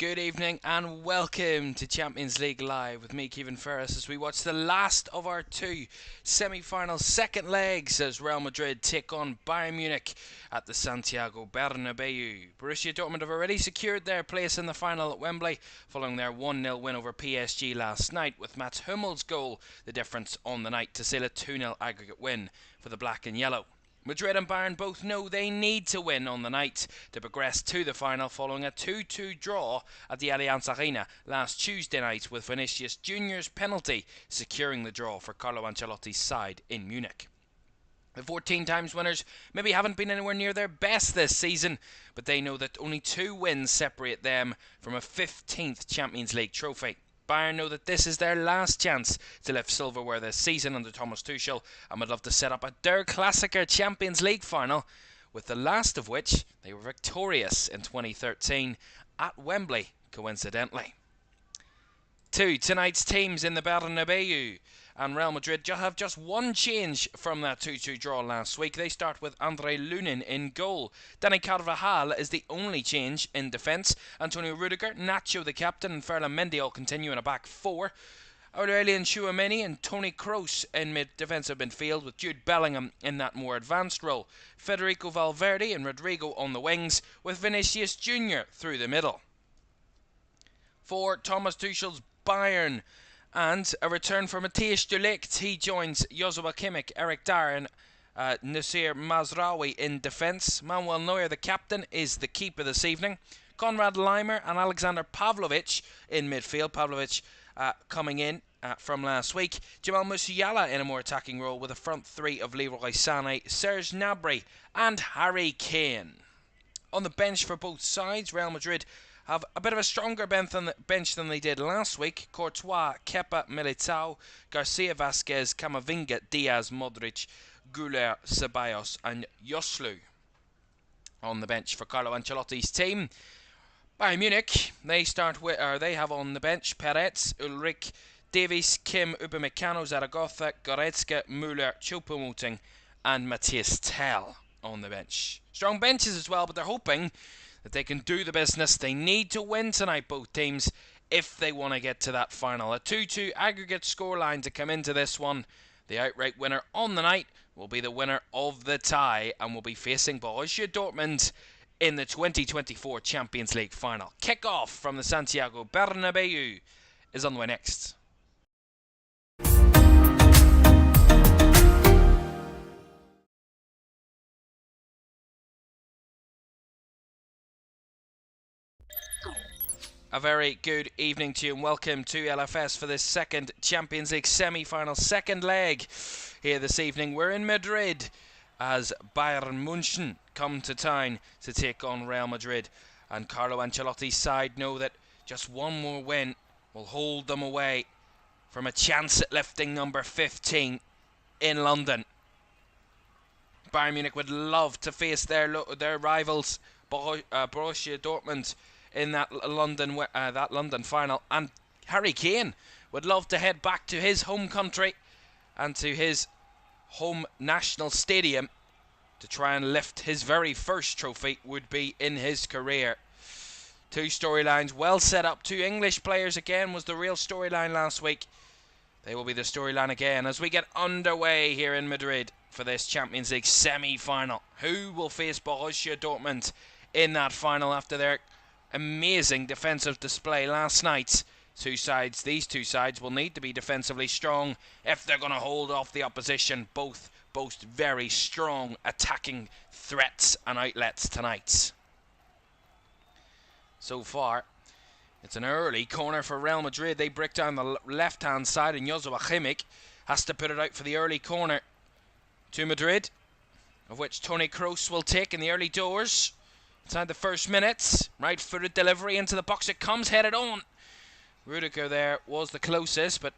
good evening and welcome to Champions League Live with me, Kevin Ferris, as we watch the last of our two semi-final second legs as Real Madrid take on Bayern Munich at the Santiago Bernabeu. Borussia Dortmund have already secured their place in the final at Wembley following their 1-0 win over PSG last night, with Mats Hummels' goal the difference on the night to seal a 2-0 aggregate win for the black and yellow. Madrid and Bayern both know they need to win on the night to progress to the final following a 2-2 draw at the Allianz Arena last Tuesday night, with Vinicius Junior's penalty securing the draw for Carlo Ancelotti's side in Munich. The 14 times winners maybe haven't been anywhere near their best this season, but they know that only 2 wins separate them from a 15th Champions League trophy. Bayern know that this is their last chance to lift silverware this season under Thomas Tuchel, and would love to set up a Der Klassiker Champions League final, with the last of which they were victorious in 2013 at Wembley, coincidentally. Tonight's teams in the Bernabeu, and Real Madrid have just one change from that 2-2 draw last week. They start with Andre Lunin in goal. Dani Carvajal is the only change in defence. Antonio Rudiger, Nacho the captain, and Ferland Mendy all continue in a back four. Aurelien Tchouameni and Toni Kroos in defensive midfield, with Jude Bellingham in that more advanced role. Federico Valverde and Rodrigo on the wings, with Vinicius Junior through the middle. For Thomas Tuchel's Bayern, and a return for Matthijs de Ligt, he joins Joshua Kimmich, Eric Dyer and Nasser Mazraoui in defence. Manuel Neuer, the captain, is the keeper this evening. Konrad Laimer and Alexander Pavlovic in midfield. Pavlovic coming in from last week. Jamal Musiala in a more attacking role, with a front three of Leroy Sané, Serge Gnabry and Harry Kane. On the bench for both sides, Real Madrid have a bit of a stronger bench than they did last week. Courtois, Kepa, Militao, Garcia, Vasquez, Camavinga, Diaz, Modric, Güler, Ceballos and Joselu on the bench for Carlo Ancelotti's team. Bayern Munich, they have on the bench Peretz, Ulrich, Davies, Kim, Upamecano, Zaragoza, Goretzka, Müller, Choupo-Moting and Matthias Tell on the bench. Strong benches as well, but they're hoping that they can do the business. They need to win tonight, both teams, if they want to get to that final. A 2-2 aggregate scoreline to come into this one. The outright winner on the night will be the winner of the tie and will be facing Borussia Dortmund in the 2024 Champions League final. Kickoff from the Santiago Bernabeu is on the way next. A very good evening to you and welcome to LFS for this second Champions League semi-final, second leg here this evening. We're in Madrid as Bayern München come to town to take on Real Madrid, and Carlo Ancelotti's side know that just one more win will hold them away from a chance at lifting number 15 in London. Bayern Munich would love to face their rivals Borussia Dortmund in that London final, and Harry Kane would love to head back to his home country and to his home national stadium to try and lift his very first trophy, would be in his career. Two storylines well set up. 2 English players again was the real storyline last week. They will be the storyline again as we get underway here in Madrid for this Champions League semi-final. Who will face Borussia Dortmund in that final after their amazing defensive display last night? These two sides will need to be defensively strong if they're going to hold off the opposition. Both boast very strong attacking threats and outlets tonight. So far, it's an early corner for Real Madrid. They break down the left-hand side, and Joshua Kimmich has to put it out for the early corner to Madrid, of which Toni Kroos will take in the early doors. Inside the first minutes, right-footed delivery into the box. It comes headed on. Rudiger there was the closest, but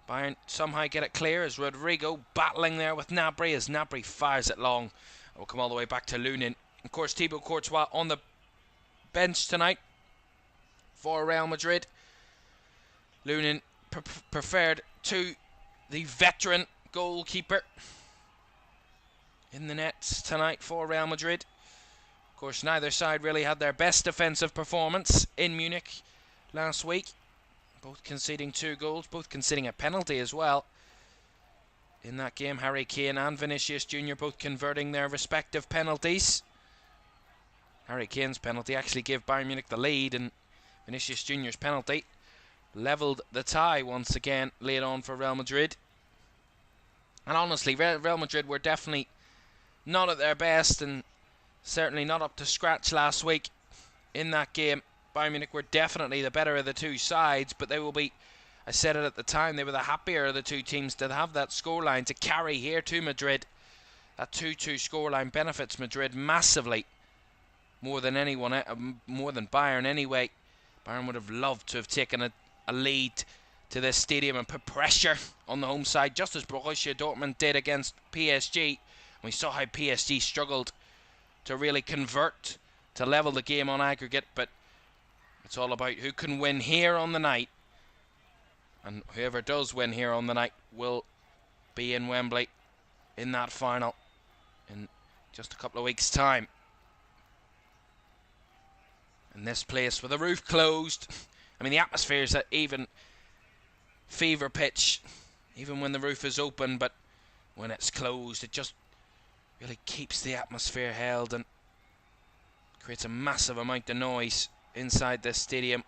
Bayern somehow get it clear as Rodrigo battling there with Gnabry as Gnabry fires it long. It will come all the way back to Lunin. Of course, Thibaut Courtois on the bench tonight for Real Madrid. Lunin preferred to the veteran goalkeeper in the nets tonight for Real Madrid. Of course, neither side really had their best defensive performance in Munich last week. Both conceding 2 goals, both conceding a penalty as well. In that game, Harry Kane and Vinicius Jr. both converting their respective penalties. Harry Kane's penalty actually gave Bayern Munich the lead, and Vinicius Jr.'s penalty levelled the tie once again late on for Real Madrid. And honestly, Real Madrid were definitely not at their best and certainly not up to scratch last week in that game. Bayern Munich were definitely the better of the two sides, but they will be, I said it at the time, they were the happier of the two teams to have that scoreline to carry here to Madrid. That 2-2 scoreline benefits Madrid massively, more than anyone, more than Bayern anyway. Bayern would have loved to have taken a lead to this stadium and put pressure on the home side, just as Borussia Dortmund did against PSG. We saw how PSG struggled to really convert, to level the game on aggregate, but it's all about who can win here on the night. And whoever does win here on the night will be in Wembley in that final in just a couple of weeks' time. And this place with the roof closed, I mean, the atmosphere is at even fever pitch, even when the roof is open, but when it's closed, it just really keeps the atmosphere held and creates a massive amount of noise inside this stadium.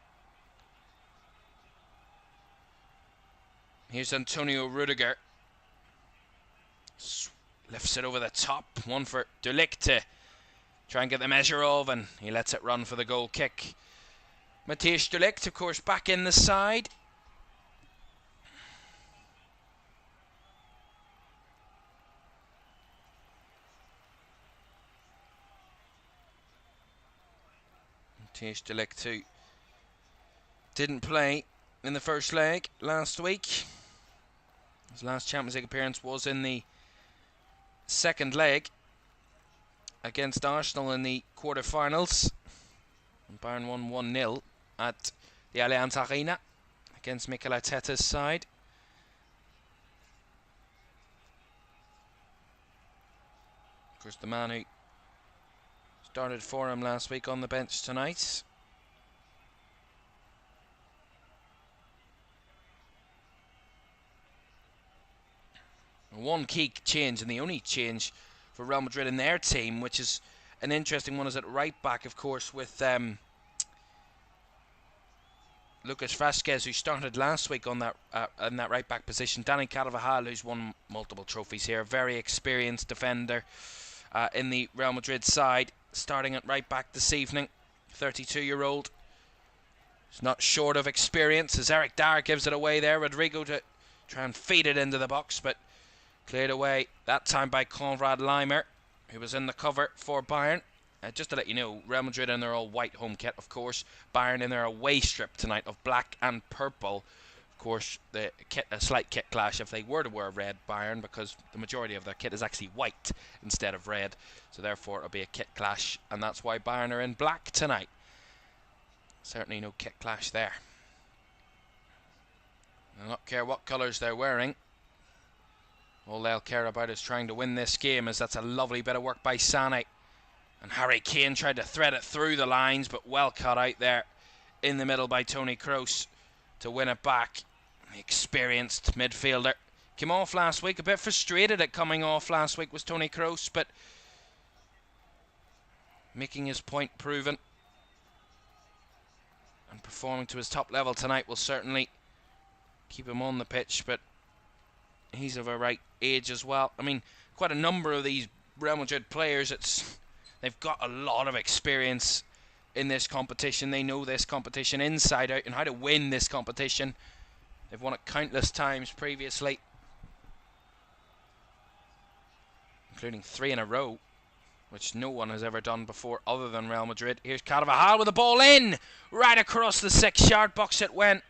Here's Antonio Rudiger. Lifts it over the top. One for De Ligt to try and get the measure of, and he lets it run for the goal kick. Matthijs De Ligt, of course, back in the side. Matthijs De Ligt, who didn't play in the first leg last week. His last Champions League appearance was in the second leg against Arsenal in the quarter-finals. And Bayern won 1-0 at the Allianz Arena against Mikel Arteta's side. Of course, the man who started for him last week on the bench tonight. One key change, and the only change for Real Madrid in their team, which is an interesting one, is at right back, of course, with Lucas Vázquez, who started last week on that in that right back position. Dani Carvajal, who's won multiple trophies here, very experienced defender in the Real Madrid side, starting at right back this evening. 32-year-old. He's not short of experience, as Eric Dyer gives it away there. Rodrigo to try and feed it into the box, but cleared away that time by Konrad Laimer, who was in the cover for Bayern. Just to let you know, Real Madrid in their all-white home kit, of course. Bayern in their away strip tonight of black and purple. Of course, a slight kit clash if they were to wear red, Bayern, because the majority of their kit is actually white instead of red. So therefore, it'll be a kit clash, and that's why Bayern are in black tonight. Certainly no kit clash there. They'll not care what colours they're wearing. All they'll care about is trying to win this game, as that's a lovely bit of work by Sané. And Harry Kane tried to thread it through the lines, but well cut out there in the middle by Toni Kroos to win it back. The experienced midfielder came off last week, a bit frustrated at coming off last week was Toni Kroos, but making his point proven and performing to his top level tonight will certainly keep him on the pitch, but he's of a right age as well. I mean, quite a number of these Real Madrid players, they've got a lot of experience in this competition. They know this competition inside out and how to win this competition. They've won it countless times previously, including 3 in a row, which no one has ever done before other than Real Madrid. Here's Carvajal with the ball in, right across the 6-yard box it went,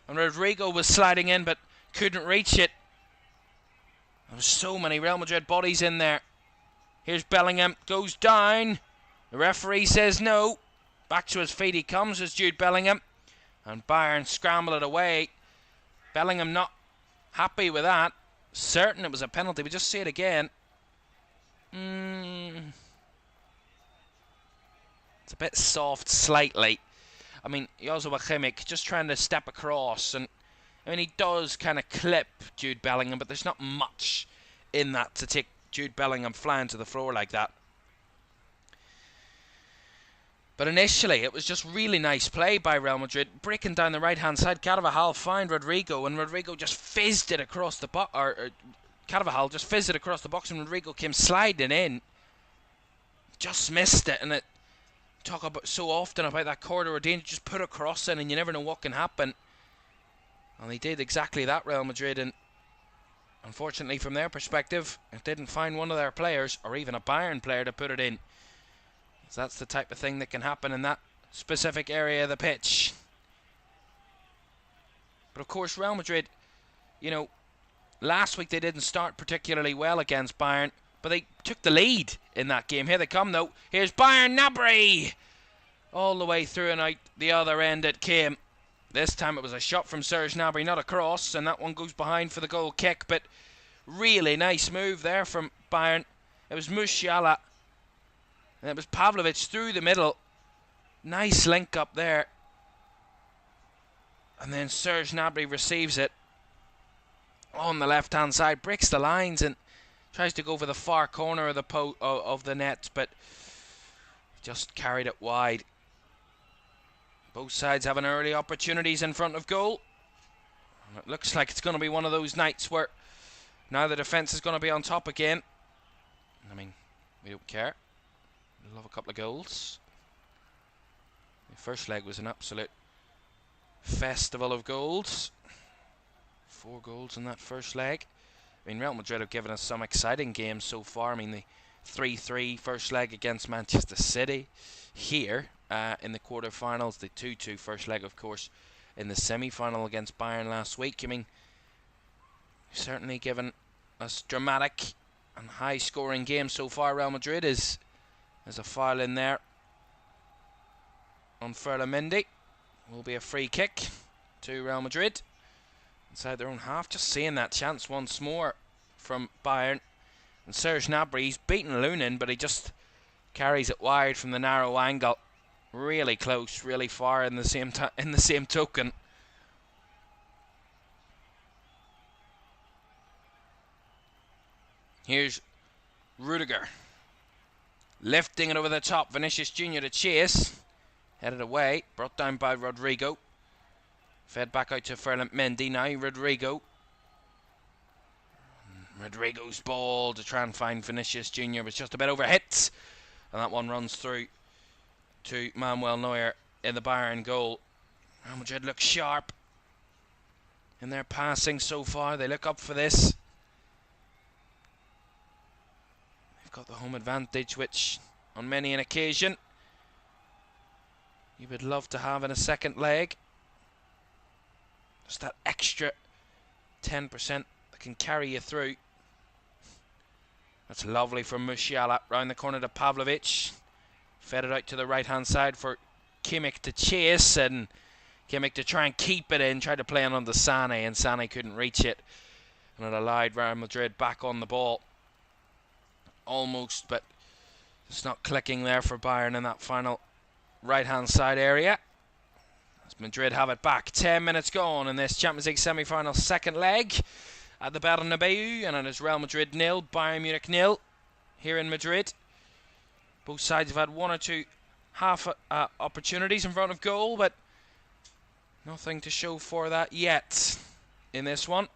and Rodrigo was sliding in but couldn't reach it. There were so many Real Madrid bodies in there. Here's Bellingham, goes down. The referee says no. Back to his feet he comes as Jude Bellingham. And Bayern scramble it away. Bellingham not happy with that. Certain it was a penalty, but just see it again. It's a bit soft, slightly. I mean, Joshua Kimmich just trying to step across, and I mean, he does kind of clip Jude Bellingham, but there's not much in that to take Jude Bellingham flying to the floor like that. But initially, it was just really nice play by Real Madrid, breaking down the right-hand side. Carvajal found Rodrigo, and Rodrigo just fizzed it across the box. Carvajal just fizzed it across the box, and Rodrigo came sliding in. Just missed it, and it talk about so often about that corridor of danger. Just put a cross in, and you never know what can happen. And they did exactly that, Real Madrid, and unfortunately, from their perspective, it didn't find one of their players, or even a Bayern player, to put it in. So that's the type of thing that can happen in that specific area of the pitch. But of course, Real Madrid, you know, last week they didn't start particularly well against Bayern, but they took the lead in that game. Here they come, though. Here's Bayern Gnabry! All the way through and out the other end it came. This time it was a shot from Serge Gnabry, not a cross, and that one goes behind for the goal kick. But really nice move there from Bayern. It was Musiala. And it was Pavlovic through the middle. Nice link up there. And then Serge Gnabry receives it on the left-hand side, breaks the lines and tries to go for the far corner of the net, but just carried it wide. Both sides having early opportunities in front of goal. And it looks like it's going to be one of those nights where now the defence is going to be on top again. I mean, we don't care. We love a couple of goals. The first leg was an absolute festival of goals. 4 goals in that first leg. I mean, Real Madrid have given us some exciting games so far. I mean, the 3-3 first leg against Manchester City here in the quarterfinals. The 2-2 first leg, of course, in the semi-final against Bayern last week. I mean, certainly given us dramatic and high-scoring games so far. Real Madrid is... There's a foul in there on Ferland Mendy. Will be a free kick to Real Madrid inside their own half. Just seeing that chance once more from Bayern. And Serge Gnabry, he's beaten Lunin, but he just carries it wide from the narrow angle. Really close, really far in the same token. Here's Rudiger. Lifting it over the top, Vinicius Jr. to chase. Headed away, brought down by Rodrigo. Fed back out to Ferland Mendy. Now Rodrigo. Rodrigo's ball to try and find Vinicius Jr. was just a bit overhit. And that one runs through to Manuel Neuer in the Bayern goal. Real Madrid look sharp in their passing so far. They look up for this. Got the home advantage, which on many an occasion you would love to have in a second leg. Just that extra 10% that can carry you through. That's lovely from Musiala. Round the corner to Pavlovic. Fed it out to the right hand side for Kimmich to chase, and Kimmich to try and keep it in. Tried to play it on to Sané, and Sané couldn't reach it, and it allowed Real Madrid back on the ball. Almost, but it's not clicking there for Bayern in that final right-hand side area. As Madrid have it back. 10 minutes gone in this Champions League semi-final second leg at the Bernabeu, and it is Real Madrid 0, Bayern Munich 0 here in Madrid. Both sides have had one or two half opportunities in front of goal, but nothing to show for that yet in this one.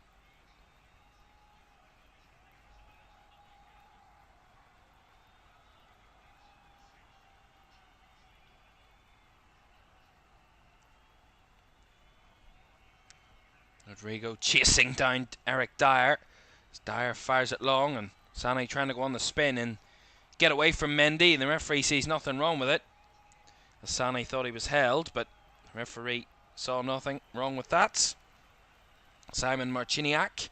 Rodrigo chasing down Eric Dyer. As Dyer fires it long, and Sané trying to go on the spin and get away from Mendy. The referee sees nothing wrong with it, as Sané thought he was held, but the referee saw nothing wrong with that. Simon Marciniak,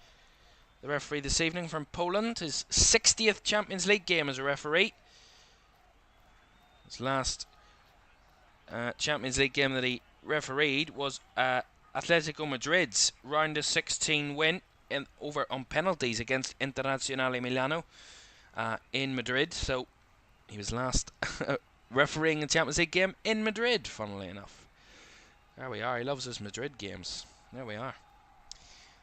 the referee this evening from Poland, his 60th Champions League game as a referee. His last Champions League game that he refereed was Atletico Madrid's round of 16 win over on penalties against Internazionale Milano in Madrid. So he was last refereeing a Champions League game in Madrid, funnily enough. There we are. He loves his Madrid games. There we are.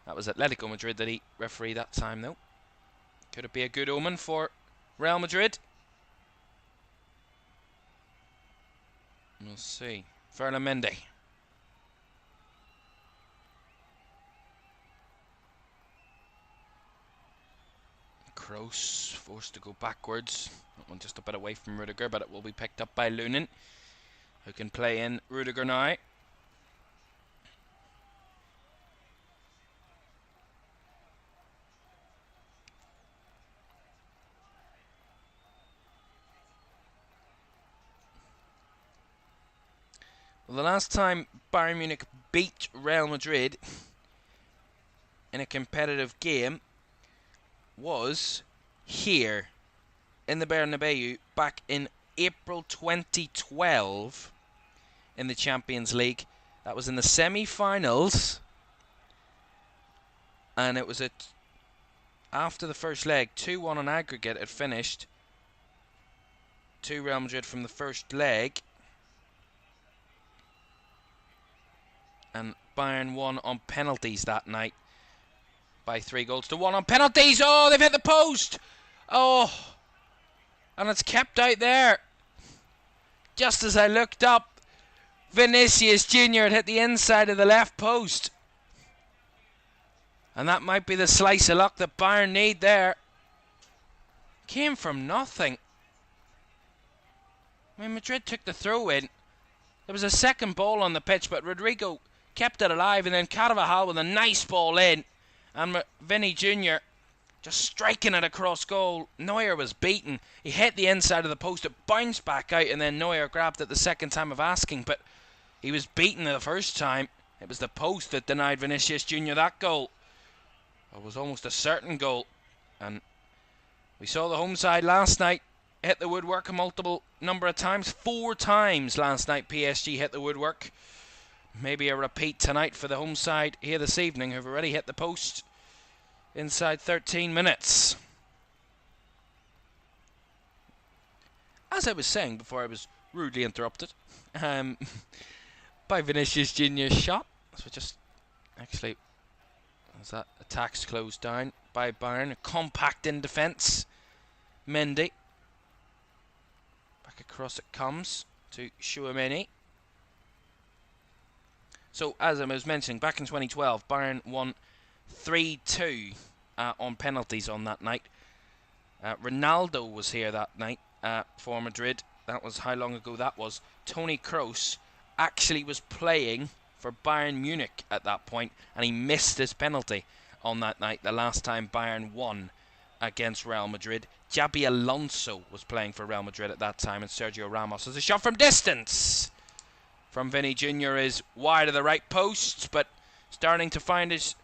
That was Atletico Madrid that he refereed that time, though. Could it be a good omen for Real Madrid? We'll see. Ferland Mendy. Kroos forced to go backwards. That one just a bit away from Rudiger, but it will be picked up by Lunin, who can play in Rudiger now. Well, the last time Bayern Munich beat Real Madrid in a competitive game was here in the Bernabeu back in April 2012 in the Champions League. That was in the semi-finals, and it was after the first leg, 2-1 on aggregate. It finished to Real Madrid from the first leg, and Bayern won on penalties that night by 3-1 on penalties. Oh, they've hit the post. Oh, and it's kept out there. Just as I looked up, Vinicius Jr. had hit the inside of the left post. And that might be the slice of luck that Bayern need there. Came from nothing. I mean, Madrid took the throw in. There was a second ball on the pitch, but Rodrigo kept it alive, and then Carvajal with a nice ball in. And Vinny Jr. just striking it across goal. Neuer was beaten. He hit the inside of the post. It bounced back out, and then Neuer grabbed it the second time of asking. But he was beaten the first time. It was the post that denied Vinicius Jr. that goal. It was almost a certain goal. And we saw the home side last night hit the woodwork a multiple number of times. 4 times last night PSG hit the woodwork. Maybe a repeat tonight for the home side here this evening, who've already hit the post inside 13 minutes. As I was saying before I was rudely interrupted by Vinicius Jr.'s shot. So just actually, as that attack's closed down by Bayern, compact in defence. Mendy. Back across it comes to Chouameni. So, as I was mentioning, back in 2012, Bayern won 3-2 on penalties on that night. Ronaldo was here that night for Madrid. That was how long ago that was. Toni Kroos actually was playing for Bayern Munich at that point, and he missed his penalty on that night, the last time Bayern won against Real Madrid. Xabi Alonso was playing for Real Madrid at that time, and Sergio Ramos has a shot from distance from Vinny Jr. is wide of the right post, but starting to find his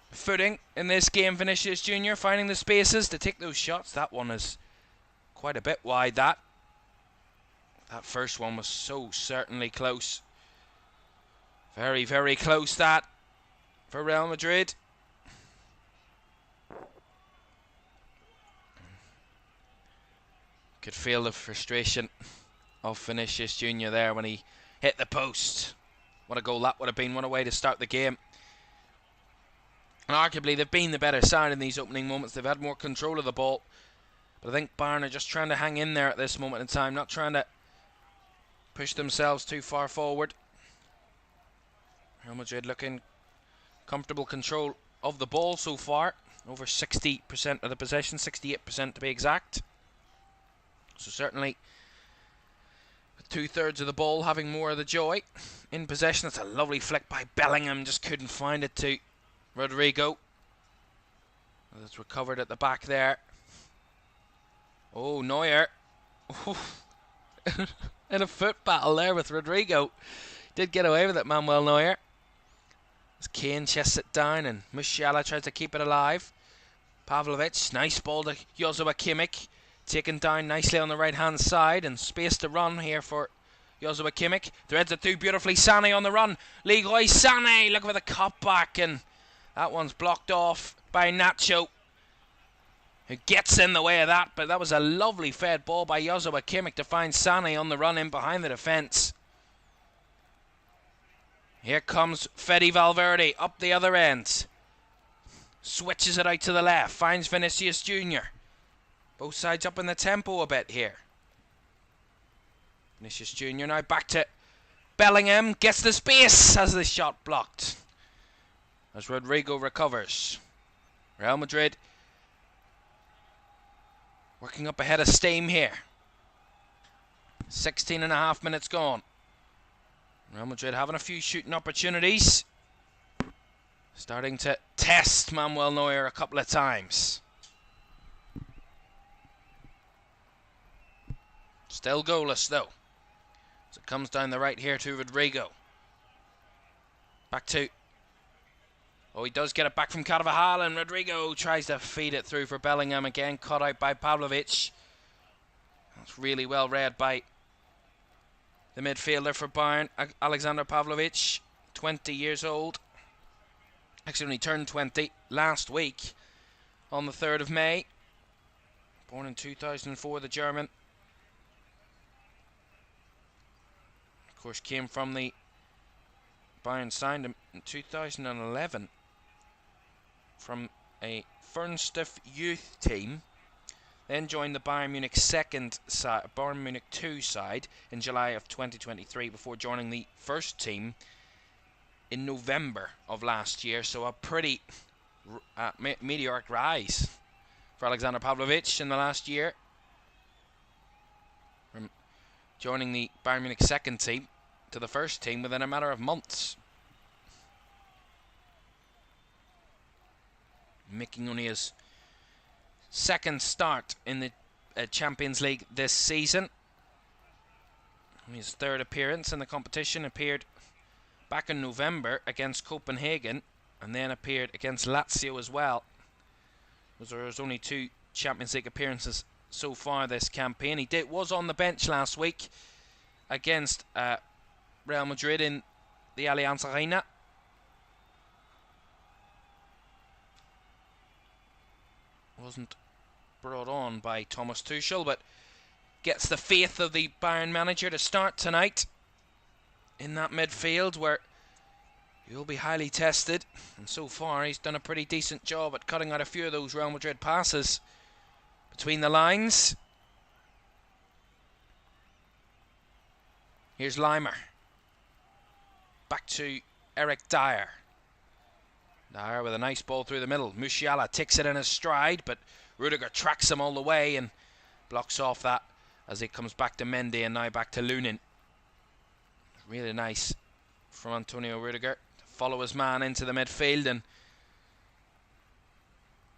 footing in this game. Vinicius Jr. finding the spaces to take those shots. That one is quite a bit wide. That first one was so certainly close. Very, very close, that, for Real Madrid. Could feel the frustration of Vinicius Jr. there when he hit the post. What a goal that would have been. What a way to start the game. And arguably they've been the better side in these opening moments. They've had more control of the ball. But I think Bayern are just trying to hang in there at this moment in time. Not trying to push themselves too far forward. Real Madrid looking comfortable control of the ball so far. Over 60% of the possession. 68% to be exact. So certainly 2/3 of the ball having more of the joy in possession. It's a lovely flick by Bellingham. Just couldn't find it to Rodrigo. It's recovered at the back there. Oh, Neuer. In a foot battle there with Rodrigo. Did get away with it, Manuel Neuer. As Kane chests it down and Musiala tries to keep it alive. Pavlovic, nice ball to Joshua Kimmich. Taken down nicely on the right-hand side, and space to run here for Joshua Kimmich. Threads it through beautifully. Sané on the run. Leroy Sané, look for the cut back, and that one's blocked off by Nacho. who gets in the way of that, but that was a lovely fed ball by Joshua Kimmich to find Sané on the run in behind the defence. Here comes Fede Valverde up the other end. Switches it out to the left, finds Vinicius Jr. Both sides up in the tempo a bit here. Vinicius Jr. now back to Bellingham, gets the space, has the shot blocked as Rodrigo recovers. Real Madrid working up ahead of steam here. 16.5 minutes gone. Real Madrid having a few shooting opportunities. Starting to test Manuel Neuer a couple of times. Still goalless though. So it comes down the right here to Rodrigo. Back to... Oh, he does get it back from Carvajal, and Rodrigo tries to feed it through for Bellingham again. Cut out by Pavlovic. That's really well read by the midfielder for Bayern, Alexander Pavlovic. 20 years old. Actually only turned 20 last week on the 3rd of May. Born in 2004, the German. Of course, came from the... Bayern signed him in 2011 from a Fernstift youth team. Then joined the Bayern Munich Bayern Munich 2 side in July of 2023 before joining the first team in November of last year. So a pretty meteoric rise for Alexander Pavlovic in the last year. From joining the Bayern Munich second team to the first team within a matter of months. Making only his second start in the Champions League this season. His third appearance in the competition. Appeared back in November against Copenhagen and then appeared against Lazio as well. There was only 2 Champions League appearances so far this campaign. He was on the bench last week against Real Madrid in the Allianz Arena. Wasn't brought on by Thomas Tuchel, but gets the faith of the Bayern manager to start tonight in that midfield where he'll be highly tested. And so far he's done a pretty decent job at cutting out a few of those Real Madrid passes between the lines. Here's Leimer. Back to Eric Dyer. Dyer with a nice ball through the middle. Musiala takes it in his stride, but Rudiger tracks him all the way and blocks off that as it comes back to Mendy and now back to Lunin. Really nice from Antonio Rudiger to follow his man into the midfield and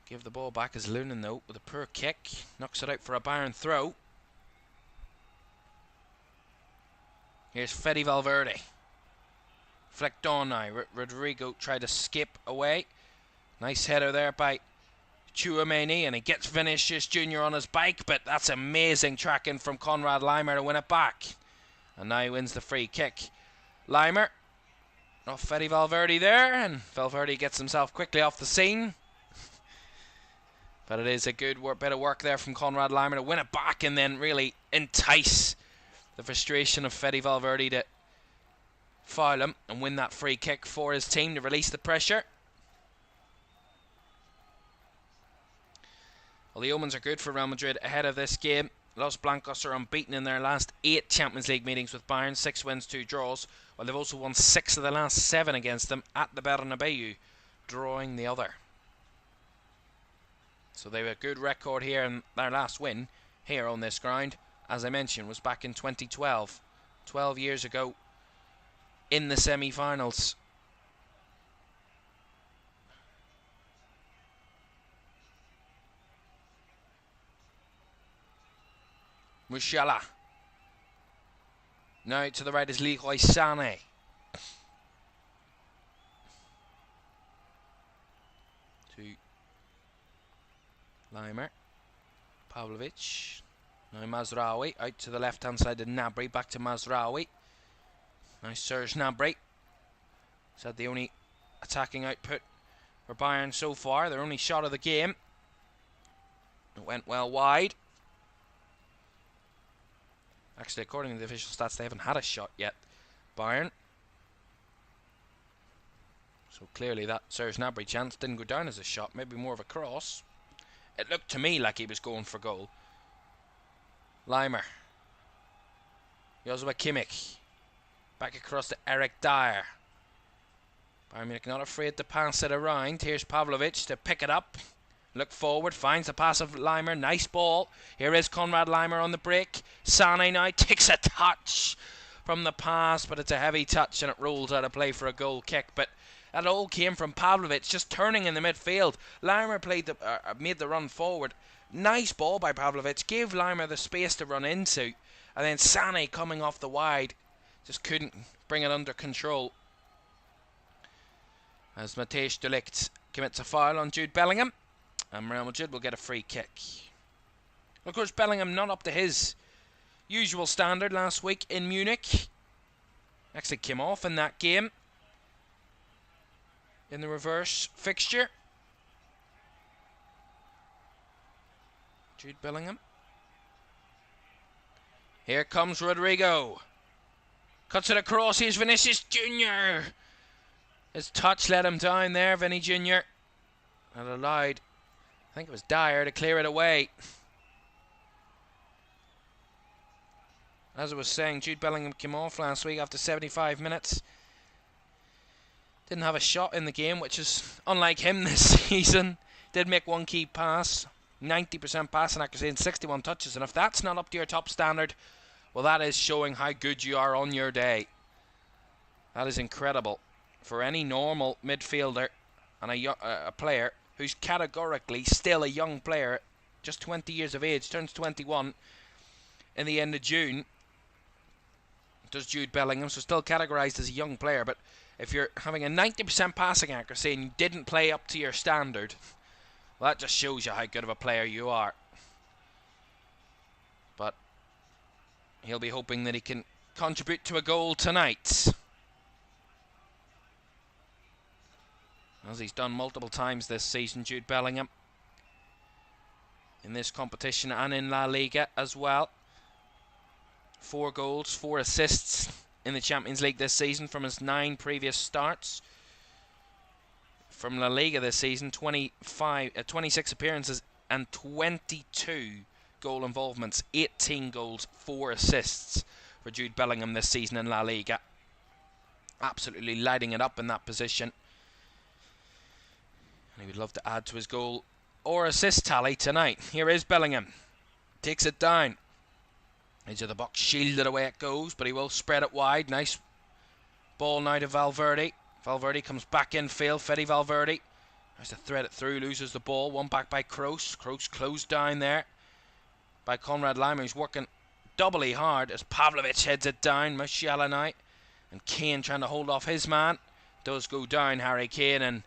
give the ball back as Lunin, though, with a poor kick. Knocks it out for a Bayern throw. Here's Fede Valverde. Flicked on now. Rodrigo tried to skip away. Nice header there by Tchouaméni, and he gets Vinicius Jr. on his bike, but that's amazing tracking from Konrad Leimer to win it back. And now he wins the free kick. Leimer off Fede Valverde there, and Valverde gets himself quickly off the scene. But it is a good bit of work there from Konrad Leimer to win it back and then really entice the frustration of Fede Valverde to foul him and win that free kick for his team to release the pressure. Well, the omens are good for Real Madrid ahead of this game. Los Blancos are unbeaten in their last 8 Champions League meetings with Bayern, 6 wins, 2 draws, while they've also won 6 of the last 7 against them at the Bernabeu, drawing the other. So they have a good record here, and their last win here on this ground, as I mentioned, was back in 2012, 12 years ago in the semi-finals. Musiala. Now to the right is Leroy Sané. To Leimer. Pavlovic. Now Mazraoui. Out to the left hand side of Gnabry. Back to Mazraoui. Now Serge Gnabry. He's had the only attacking output for Bayern so far. Their only shot of the game. It went well wide. Actually, according to the official stats, they haven't had a shot yet, Bayern. So clearly that Serge Gnabry chance didn't go down as a shot, maybe more of a cross. It looked to me like he was going for goal. Leimer. Joshua Kimmich. Back across to Eric Dyer. Bayern Munich not afraid to pass it around. Here's Pavlovic to pick it up. Look forward, finds the pass of Leimer. Nice ball. Here is Konrad Leimer on the break. Sané now takes a touch from the pass, but it's a heavy touch and it rolls out of play for a goal kick. But that all came from Pavlovic just turning in the midfield. Leimer made the run forward. Nice ball by Pavlovic. Gave Leimer the space to run into. And then Sané coming off the wide. Just couldn't bring it under control. As Matthijs de Ligt commits a foul on Jude Bellingham. And Real Madrid will get a free kick. Of course, Bellingham not up to his usual standard last week in Munich. Actually came off in that game. In the reverse fixture. Jude Bellingham. Here comes Rodrigo. Cuts it across. Here's Vinicius Jr. His touch let him down there, Vinny Jr. And allowed, I think it was Dyer, to clear it away. As I was saying, Jude Bellingham came off last week after 75 minutes. Didn't have a shot in the game, which is unlike him this season. Did make one key pass. 90% passing accuracy and 61 touches. And if that's not up to your top standard, well, that is showing how good you are on your day. That is incredible for any normal midfielder and a player who's categorically still a young player, just 20 years of age, turns 21 in the end of June. Does Jude Bellingham, so still categorised as a young player, but if you're having a 90% passing accuracy and you didn't play up to your standard, well, that just shows you how good of a player you are. But he'll be hoping that he can contribute to a goal tonight, as he's done multiple times this season, Jude Bellingham, in this competition and in La Liga as well. 4 goals, 4 assists in the Champions League this season from his 9 previous starts. From La Liga this season, 26 appearances and 22 goal involvements. 18 goals, 4 assists for Jude Bellingham this season in La Liga. Absolutely lighting it up in that position. And he would love to add to his goal or assist tally tonight. Here is Bellingham. Takes it down. Edge of the box, shielded away it goes, but he will spread it wide. Nice ball now to Valverde. Valverde comes back in field. Fede Valverde tries to thread it through, loses the ball. One back by Kroos. Kroos closed down there by Konrad Leimer, who's working doubly hard as Pavlovic heads it down. Musiala now. And Kane trying to hold off his man. Does go down, Harry Kane, and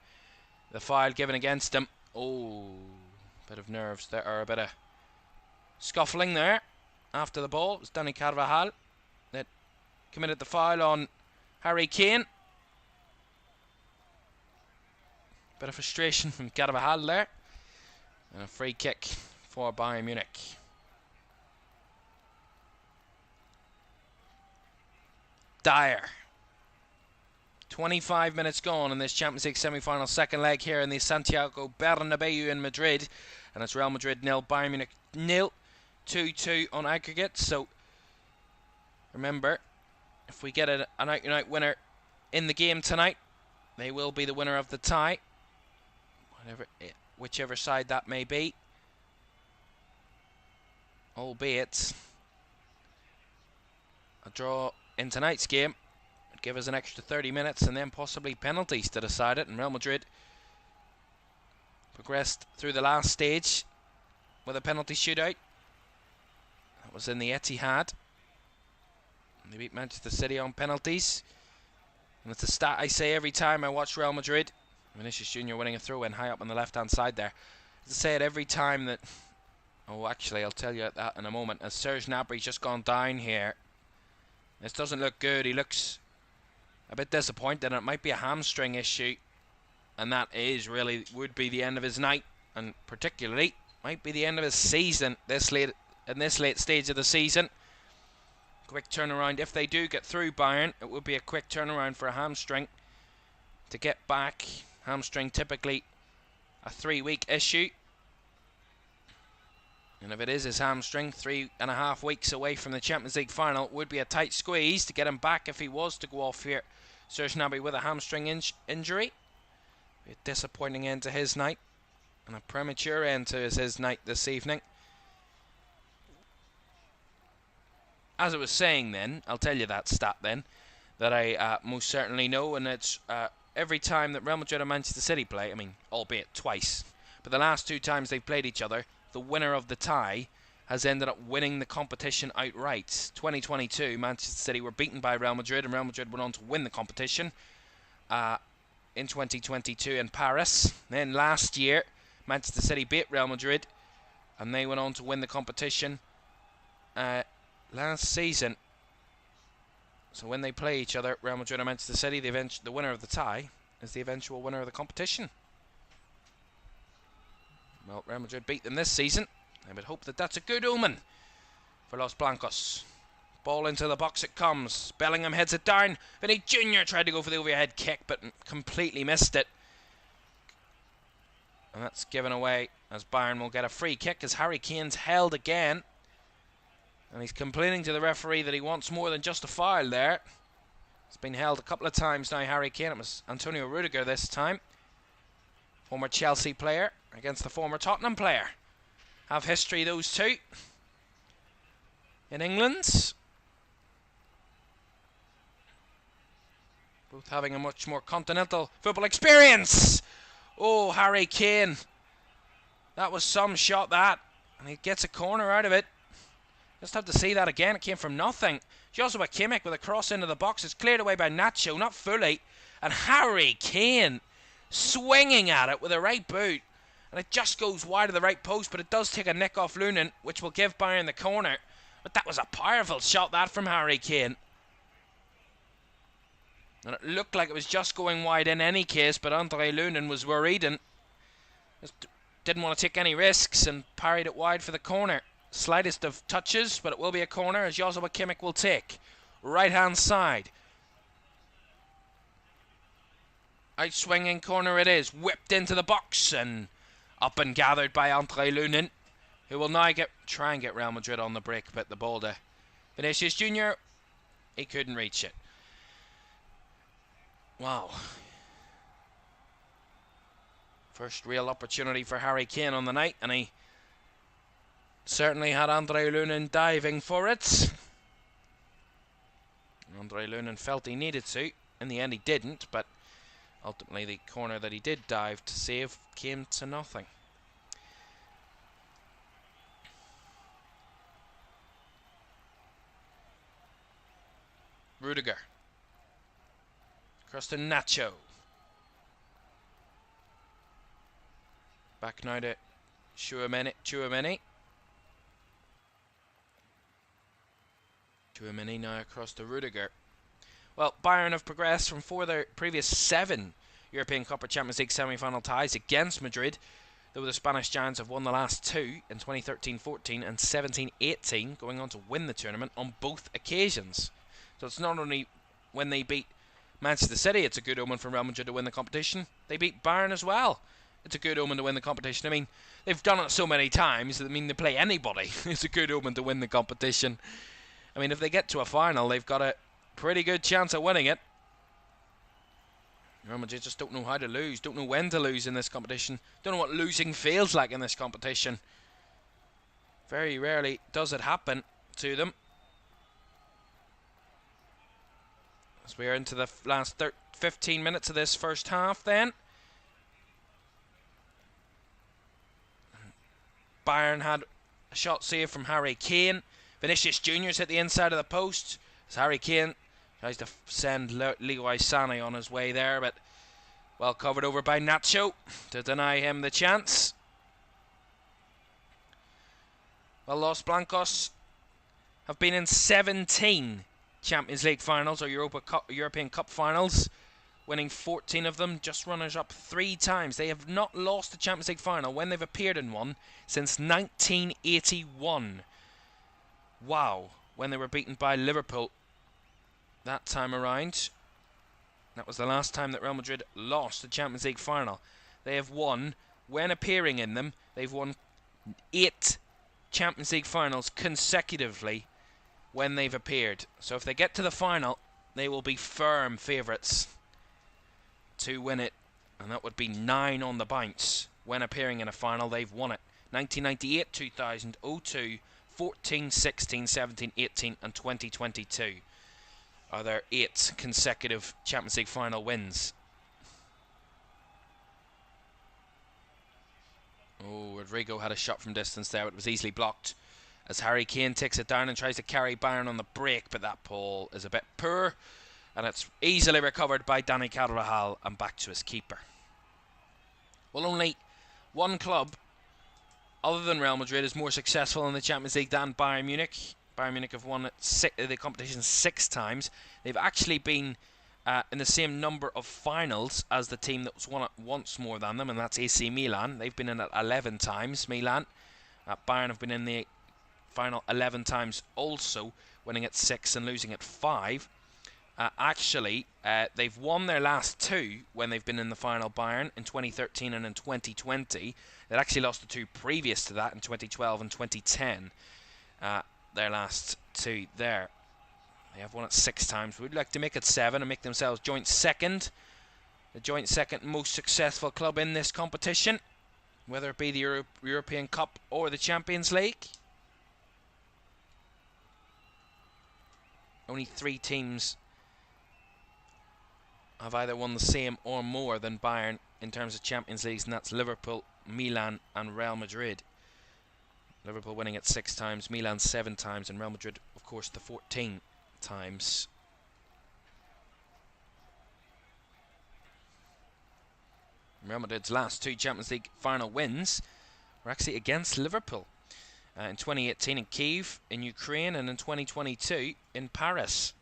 the foul given against him. Oh, bit of nerves there, or a bit of scuffling there after the ball. It was Dani Carvajal that committed the foul on Harry Kane. Bit of frustration from Carvajal there. And a free kick for Bayern Munich. Dyer. 25 minutes gone in this Champions League semi-final second leg here in the Santiago Bernabeu in Madrid. And it's Real Madrid 0, Bayern Munich 0. 2-2 on aggregate. So remember, if we get an out-and-out winner in the game tonight, they will be the winner of the tie, whichever side that may be. Albeit a draw in tonight's game would give us an extra 30 minutes and then possibly penalties to decide it. And Real Madrid progressed through the last stage with a penalty shootout. That was in the Etihad. They beat Manchester City on penalties. And it's a stat I say every time I watch Real Madrid. Vinicius Jr. winning a throw-in high up on the left-hand side there. I say it every time that... Oh, actually, I'll tell you that in a moment. As Serge Gnabry's just gone down here. This doesn't look good. He looks a bit disappointed. And it might be a hamstring issue. And that is really would be the end of his night. And particularly Might be the end of his season in this late stage of the season. Quick turnaround. If they do get through Bayern, it would be a quick turnaround for a hamstring to get back. Hamstring typically a 3-week issue. And if it is his hamstring, 3.5 weeks away from the Champions League final, it would be a tight squeeze to get him back if he was to go off here. Serge Gnabry with a hamstring injury. A disappointing end to his night. And a premature end to his night this evening. As I was saying then, I'll tell you that stat then, that I most certainly know, and it's every time that Real Madrid and Manchester City play, I mean, albeit twice, but the last 2 times they've played each other, the winner of the tie has ended up winning the competition outright. 2022, Manchester City were beaten by Real Madrid, and Real Madrid went on to win the competition in 2022 in Paris. Then last year, Manchester City beat Real Madrid, and they went on to win the competition last season. So when they play each other, Real Madrid and Manchester City, the winner of the tie is the eventual winner of the competition. Well, Real Madrid beat them this season. I would hope that that's a good omen for Los Blancos. Ball into the box it comes. Bellingham heads it down. Vinny Jr. tried to go for the overhead kick, but completely missed it. And that's given away as Bayern will get a free kick as Harry Kane's held again. And he's complaining to the referee that he wants more than just a foul there. It's been held a couple of times now, Harry Kane. It was Antonio Rudiger this time. Former Chelsea player against the former Tottenham player. Have history, those two. In England. Both having a much more continental football experience. Oh, Harry Kane. That was some shot, that. And he gets a corner out of it. Just have to see that again. It came from nothing. Joshua Kimmich with a cross into the box. It's cleared away by Nacho, not fully. And Harry Kane swinging at it with a right boot. And it just goes wide of the right post, but it does take a nick off Lunin, which will give Bayern the corner. But that was a powerful shot, that, from Harry Kane. And it looked like it was just going wide in any case, but Andre Lunin was worried and just didn't want to take any risks and parried it wide for the corner. Slightest of touches, but it will be a corner as Joshua Kimmich will take. Right hand side. Out-swinging corner it is. Whipped into the box and up and gathered by Andre Lunin, who will now try and get Real Madrid on the break, but the ball to Vinicius Jr. He couldn't reach it. Wow. First real opportunity for Harry Kane on the night, and he certainly had Andre Lunin diving for it. Andre Lunin felt he needed to. In the end he didn't, but ultimately the corner that he did dive to save came to nothing. Rudiger. Across to Nacho. Back now to Tchouaméni. Tchouaméni now across to Rudiger. Well, Bayern have progressed from 4 of their previous 7 European Cup or Champions League semi-final ties against Madrid, though the Spanish Giants have won the last 2 in 2013-14 and 17-18, going on to win the tournament on both occasions. So it's not only when they beat Manchester City, it's a good omen for Real Madrid to win the competition. They beat Bayern as well. It's a good omen to win the competition. I mean, they've done it so many times. I mean, they play anybody. It's a good omen to win the competition. I mean, if they get to a final, they've got a pretty good chance of winning it. Real Madrid just don't know how to lose, don't know when to lose in this competition, don't know what losing feels like in this competition. Very rarely does it happen to them. As we are into the last 15 minutes of this first half then. Bayern had a shot saved from Harry Kane. Vinicius Jr.'s hit the inside of the post as Harry Kane tries to send Leroy Sané on his way there, but well covered over by Nacho to deny him the chance. Well, Los Blancos have been in 17 Champions League finals or European Cup finals. winning 14 of them, just runners-up 3 times. They have not lost the Champions League final when they've appeared in one since 1981. Wow, when they were beaten by Liverpool that time around. That was the last time that Real Madrid lost the Champions League final. They have won, when appearing in them, they've won 8 Champions League finals consecutively when they've appeared. So if they get to the final, they will be firm favourites to win it. And that would be 9 on the bounce. When appearing in a final, they've won it. 1998, 2000, 02, 14, 16, 17, 18 and 2022 are their 8 consecutive Champions League final wins. Oh, Rodrigo had a shot from distance there. It was easily blocked as Harry Kane takes it down and tries to carry Bayern on the break, but that ball is a bit poor and it's easily recovered by Dani Carvajal and back to his keeper. Well, only one club other than Real Madrid is more successful in the Champions League than Bayern Munich. Bayern Munich have won the competition 6 times. They've actually been in the same number of finals as the team that's won it once more than them, and that's AC Milan. They've been in it 11 times, Milan. Bayern have been in the final 11 times also, winning it 6 and losing it 5. They've won their last 2 when they've been in the final, Bayern, in 2013 and in 2020. They'd actually lost the 2 previous to that in 2012 and 2010. Their last 2 there. They have won it 6 times. We'd like to make it 7 and make themselves joint second. The joint second most successful club in this competition, whether it be the European Cup or the Champions League. Only 3 teams have either won the same or more than Bayern in terms of Champions Leagues, and that's Liverpool, Milan and Real Madrid. Liverpool winning it 6 times, Milan 7 times, and Real Madrid, of course, the 14 times. Real Madrid's last 2 Champions League final wins were actually against Liverpool. In 2018 in Kiev, in Ukraine, and in 2022 in Paris.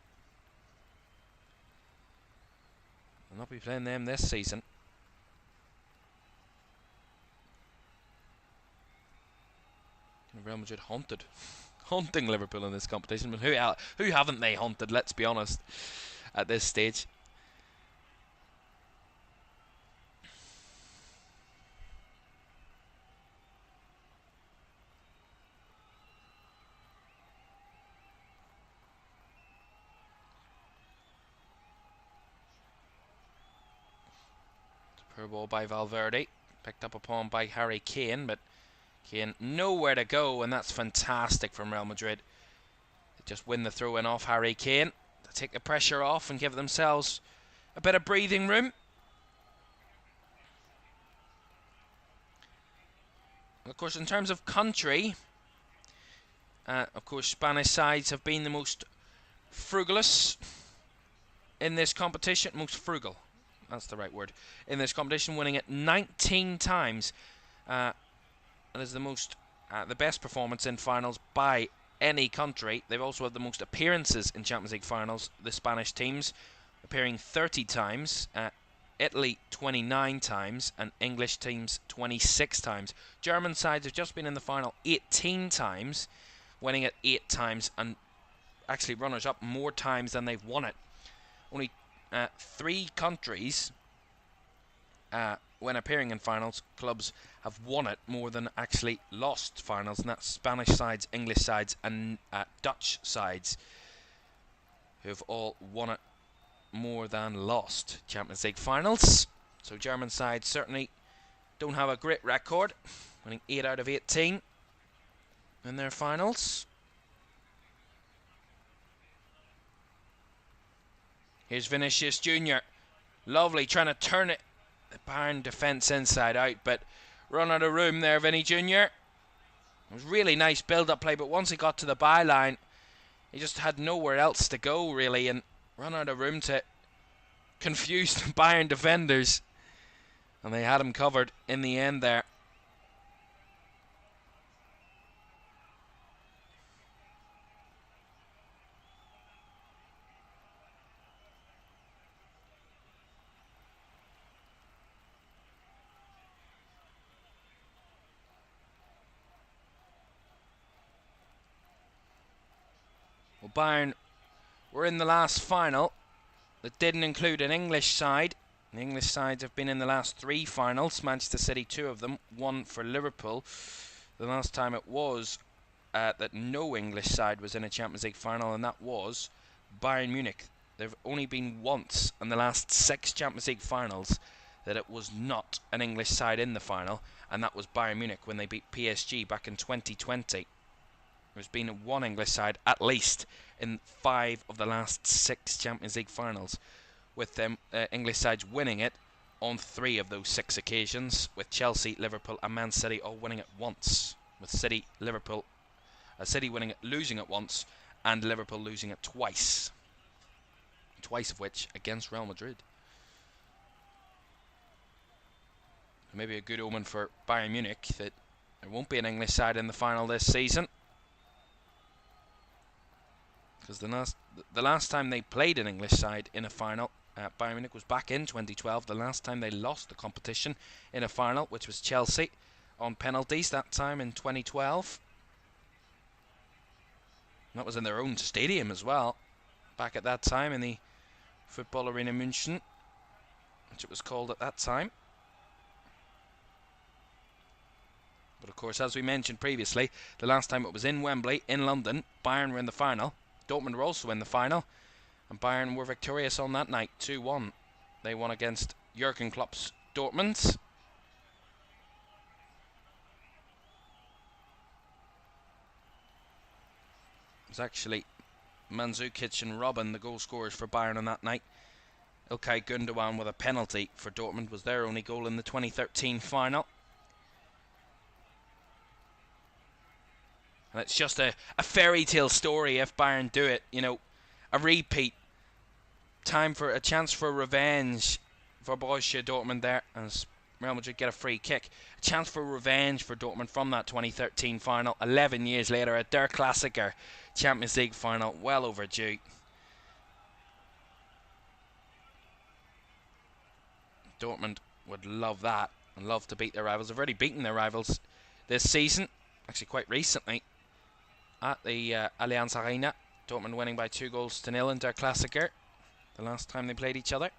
I'll not be playing them this season. Real Madrid haunting Liverpool in this competition, but who haven't they haunted, let's be honest, at this stage. Poor ball by Valverde, picked up upon by Harry Kane, but Kane nowhere to go, and that's fantastic from Real Madrid. They just win the throw-in off Harry Kane to take the pressure off and give themselves a bit of breathing room. Of course, in terms of country, of course, Spanish sides have been the most frugalous in this competition. Most frugal, that's the right word, in this competition, winning it 19 times. It is the best performance in finals by any country. They've also had the most appearances in Champions League finals, the Spanish teams, appearing 30 times, Italy 29 times, and English teams 26 times. German sides have just been in the final 18 times, winning it 8 times, and actually runners-up more times than they've won it. Only 3 countries, when appearing in finals, clubs have won it more than actually lost finals, and that's Spanish sides, English sides and Dutch sides, who have all won it more than lost Champions League finals. So German sides certainly don't have a great record, winning 8 out of 18 in their finals. Here's Vinicius Jr. Lovely, trying to turn it, the Bayern defence inside out, but run out of room there, Vinny Jr. It was really nice build-up play, but once he got to the byline, he just had nowhere else to go, really, and run out of room to confuse the Bayern defenders. And they had him covered in the end there. Bayern were in the last final that didn't include an English side. The English sides have been in the last 3 finals. Manchester City, 2 of them, 1 for Liverpool. The last time it was that no English side was in a Champions League final, and that was Bayern Munich. There have only been once in the last 6 Champions League finals that it was not an English side in the final, and that was Bayern Munich when they beat PSG back in 2020. There's been 1 English side at least in 5 of the last 6 Champions League finals, with them English sides winning it on 3 of those 6 occasions, with Chelsea, Liverpool and Man City all winning it once, with City winning it, losing it once, and Liverpool losing it twice of which against Real Madrid. Maybe a good omen for Bayern Munich that there won't be an English side in the final this season, because the last time they played an English side in a final, Bayern Munich, was back in 2012. The last time they lost the competition in a final, which was Chelsea on penalties, that time in 2012. And that was in their own stadium as well, back at that time in the Football Arena München, which it was called at that time. But of course, as we mentioned previously, the last time it was in Wembley, in London, Bayern were in the final. Dortmund were also in the final, and Bayern were victorious on that night, 2-1. They won against Jurgen Klopp's Dortmund. It was actually Mandzukic and Robben, the goal scorers for Bayern on that night. Ilkay Gundogan with a penalty for Dortmund was their only goal in the 2013 final. And it's just a fairy tale story if Bayern do it. You know, a repeat. Time for a chance for revenge for Borussia Dortmund there, as Real Madrid get a free kick. A chance for revenge for Dortmund from that 2013 final. 11 years later, a Der Klassiker Champions League final, well overdue. Dortmund would love that and love to beat their rivals. They've already beaten their rivals this season, actually quite recently, at the Allianz Arena. Dortmund winning by 2-0 in Der Klassiker, the last time they played each other.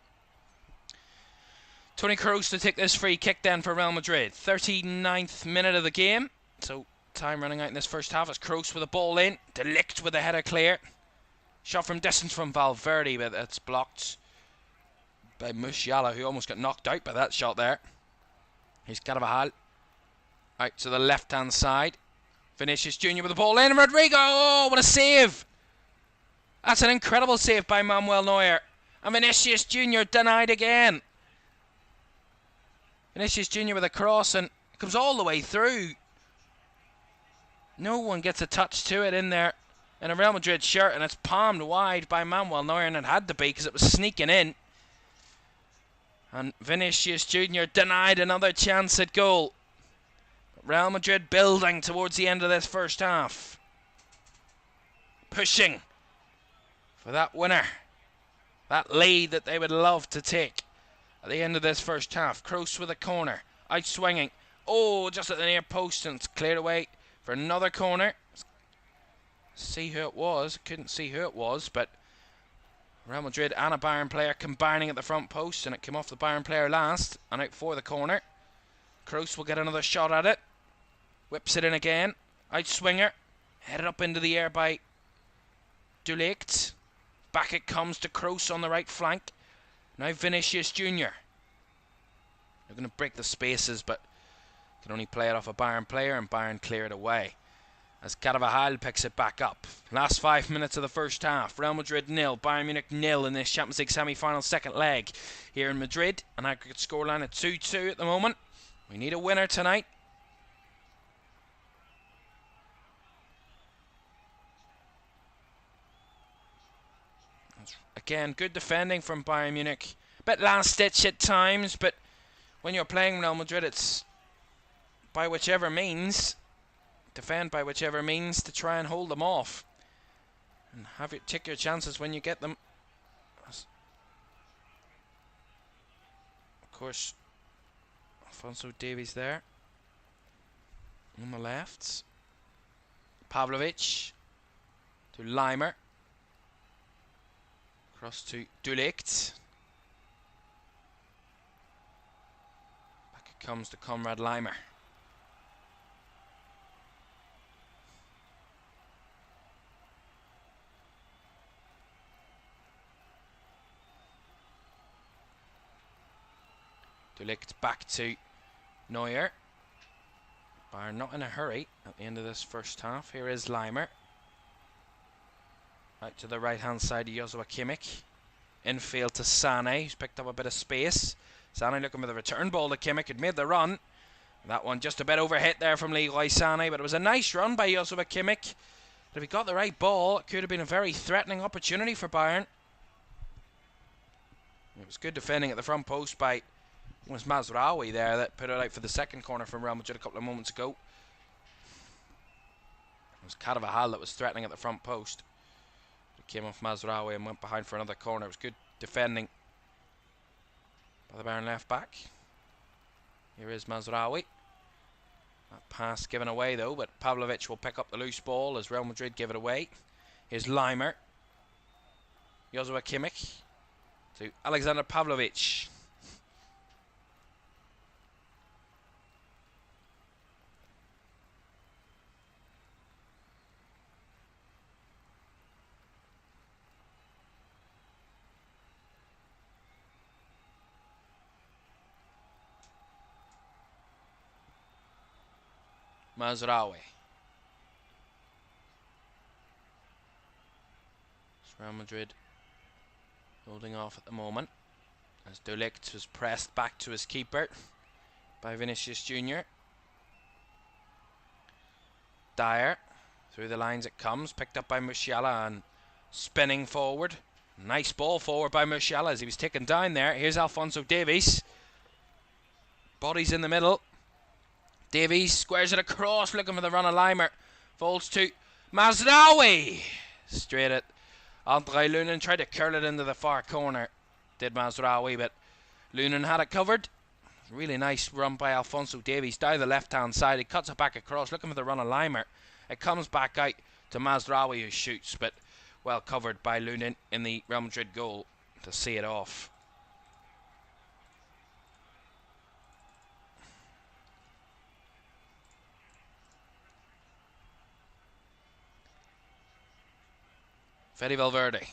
Toni Kroos to take this free kick then for Real Madrid. 39th minute of the game, so time running out in this first half as Kroos with a ball in. De Ligt with a header clear. Shot from distance from Valverde, but it's blocked by Musiala, who almost got knocked out by that shot there. Here's Carvajal out to the left-hand side. Vinicius Jr. with the ball in, and Rodrigo! Oh, what a save! That's an incredible save by Manuel Neuer. And Vinicius Jr. denied again. Vinicius Jr. with a cross, and it comes all the way through. No one gets a touch to it in there in a Real Madrid shirt, and it's palmed wide by Manuel Neuer, and it had to be because it was sneaking in. And Vinicius Jr. denied another chance at goal. Real Madrid building towards the end of this first half. Pushing for that winner. That lead that they would love to take at the end of this first half. Kroos with a corner. Out swinging. Oh, just at the near post, and it's cleared away for another corner. See who it was. Couldn't see who it was, but Real Madrid and a Bayern player combining at the front post, and it came off the Bayern player last and out for the corner. Kroos will get another shot at it. Whips it in again. Out swinger. Headed up into the air by De Ligt. Back it comes to Kroos on the right flank. Now Vinicius Jr. They're going to break the spaces, but can only play it off a Bayern player, and Bayern clear it away as Carvajal picks it back up. Last 5 minutes of the first half. Real Madrid 0, Bayern Munich 0 in this Champions League semi-final second leg here in Madrid. An aggregate scoreline at 2-2 at the moment. We need a winner tonight. Again, good defending from Bayern Munich. A bit last ditch at times, but when you're playing Real Madrid, it's by whichever means, defend by whichever means to try and hold them off. And take your chances when you get them. Of course, Alphonso Davies there on the left. Pavlovic to Leimer. Across to De Ligt. Back it comes to Konrad Laimer. De Ligt back to Neuer. Bayern not in a hurry at the end of this first half. Here is Laimer. Out to the right hand side of Joshua Kimmich. Infield to Sané, who's picked up a bit of space. Sané looking for the return ball to Kimmich, had made the run. That one just a bit overhit there from Leroy Sané, but it was a nice run by Joshua Kimmich. But if he got the right ball, it could have been a very threatening opportunity for Bayern. It was good defending at the front post by was Mazraoui there that put it out for the second corner from Real Madrid a couple of moments ago. It was Carvajal that was threatening at the front post. It came off Mazraoui and went behind for another corner. It was good defending by the Bayern left back. Here is Mazraoui. That pass given away though, but Pavlovic will pick up the loose ball as Real Madrid give it away. Here's Laimer. Joshua Kimmich to Alexander Pavlovic. Mazraoui. Real Madrid holding off at the moment as De Ligt was pressed back to his keeper by Vinicius Jr. Dyer, through the lines it comes, picked up by Musiala and spinning forward. Nice ball forward by Musiala as he was taken down there. Here's Alphonso Davies. Bodies in the middle. Davies squares it across, looking for the run of Laimer. Falls to Mazraoui. Straight at Andre Lunin, tried to curl it into the far corner. Did Mazraoui, but Lunin had it covered. Really nice run by Alphonso Davies down the left-hand side. He cuts it back across, looking for the run of Laimer. It comes back out to Mazraoui, who shoots, but well covered by Lunin in the Real Madrid goal to see it off. Fede Valverde.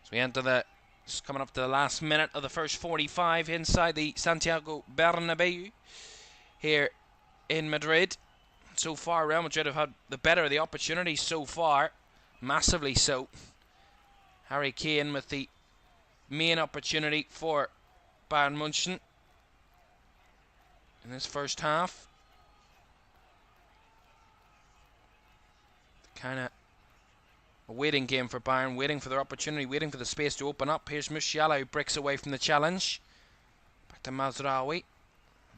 So we enter the, just coming up to the last minute of the first 45 inside the Santiago Bernabeu here in Madrid. So far, Real Madrid have had the better of the opportunities so far, massively so. Harry Kane with the main opportunity for Bayern München in this first half. Kind of a waiting game for Bayern, waiting for their opportunity, waiting for the space to open up. Here's Musiala, who breaks away from the challenge. Back to Mazraoui.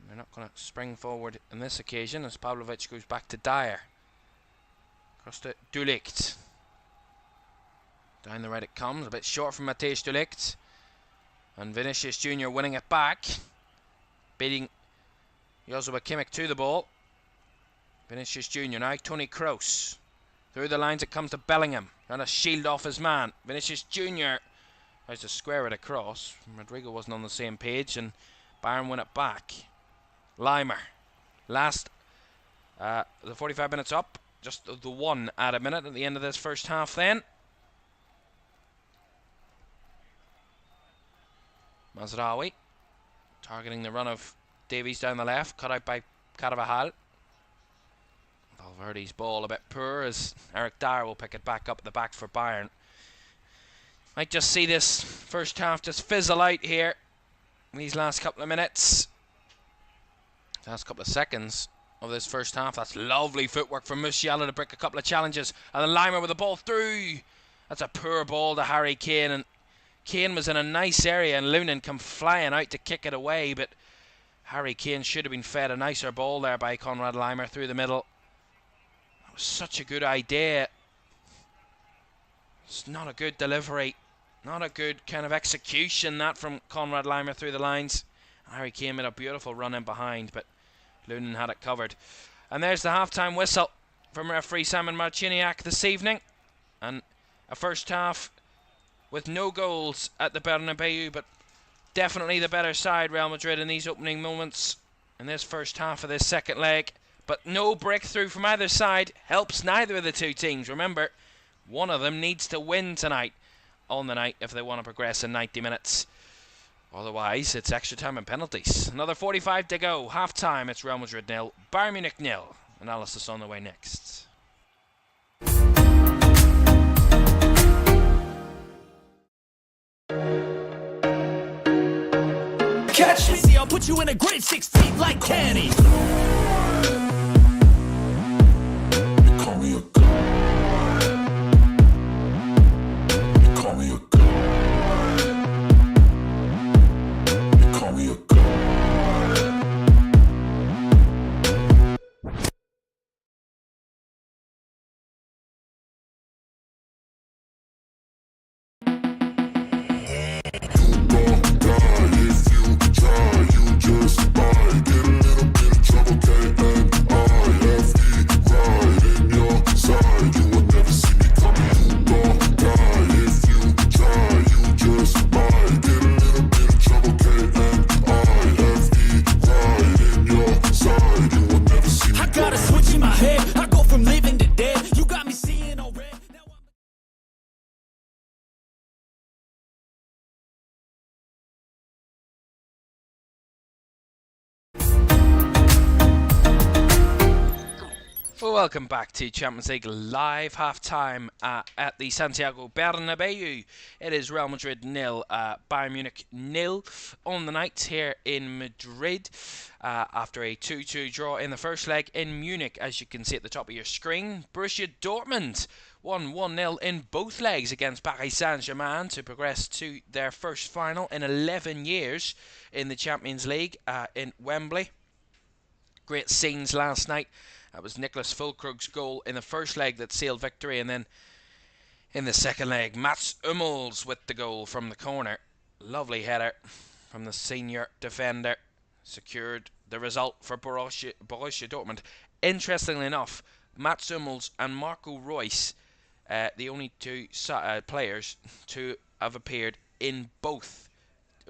They're not going to spring forward in this occasion as Pavlovic goes back to Dyer. Across to De Ligt. Down the right it comes, a bit short from Matthijs De Ligt. And Vinicius Jr. winning it back. Beating Joshua Kimmich to the ball. Vinicius Jr. now, Toni Kroos. Through the lines it comes to Bellingham. Trying to shield off his man. Vinicius Jr. tries to square it across. Rodrigo wasn't on the same page and Bayern win it back. Laimer. Last, the 45 minutes up. Just the one added minute at the end of this first half then. Mazraoui. Targeting the run of Davies down the left. Cut out by Carvajal. Valverde's ball a bit poor as Eric Dyer will pick it back up at the back for Bayern. Might just see this first half just fizzle out here in these last couple of minutes. Last couple of seconds of this first half. That's lovely footwork from Musiala to break a couple of challenges. And then Laimer with the ball through. That's a poor ball to Harry Kane. And Kane was in a nice area and Lunin come flying out to kick it away. But Harry Kane should have been fed a nicer ball there by Konrad Laimer through the middle. Such a good idea. It's not a good delivery, not a good kind of execution that from Konrad Laimer through the lines. Harry Kane made a beautiful run in behind, but Lunin had it covered. And there's the half-time whistle from referee Simon Marciniak this evening. And A first half with no goals at the Bernabeu, but definitely the better side, Real Madrid, in these opening moments in this first half of this second leg. But no breakthrough from either side helps neither of the two teams. Remember, one of them needs to win tonight on the night if they want to progress in 90 minutes. Otherwise, it's extra time and penalties. Another 45 to go. Half time, it's Real Madrid 0, Bayern Munich 0. Analysis on the way next. Catch me, see, I'll put you in a grid 6 feet like Kenny. You call me a god. You call me a god. You call me a god. Welcome back to Champions League live half-time at the Santiago Bernabeu. It is Real Madrid 0, Bayern Munich 0 on the night here in Madrid after a 2-2 draw in the first leg in Munich, as you can see at the top of your screen. Borussia Dortmund won 1-0 in both legs against Paris Saint-Germain to progress to their first final in 11 years in the Champions League in Wembley. Great scenes last night. That was Nicholas Füllkrug's goal in the first leg that sealed victory, and then in the second leg, Mats Hummels with the goal from the corner. Lovely header from the senior defender. Secured the result for Borussia Dortmund. Interestingly enough, Mats Hummels and Marco Reus, the only two players to have appeared in both,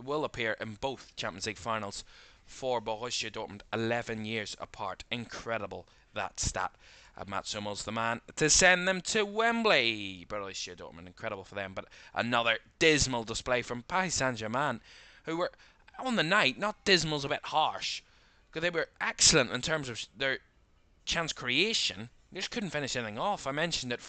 will appear in both Champions League finals for Borussia Dortmund, 11 years apart. Incredible, that stat. Mats Hummels, the man to send them to Wembley. Borussia Dortmund, incredible for them. But another dismal display from Paris Saint-Germain, who were, on the night, not dismal's a bit harsh, because they were excellent in terms of their chance creation. They just couldn't finish anything off. I mentioned that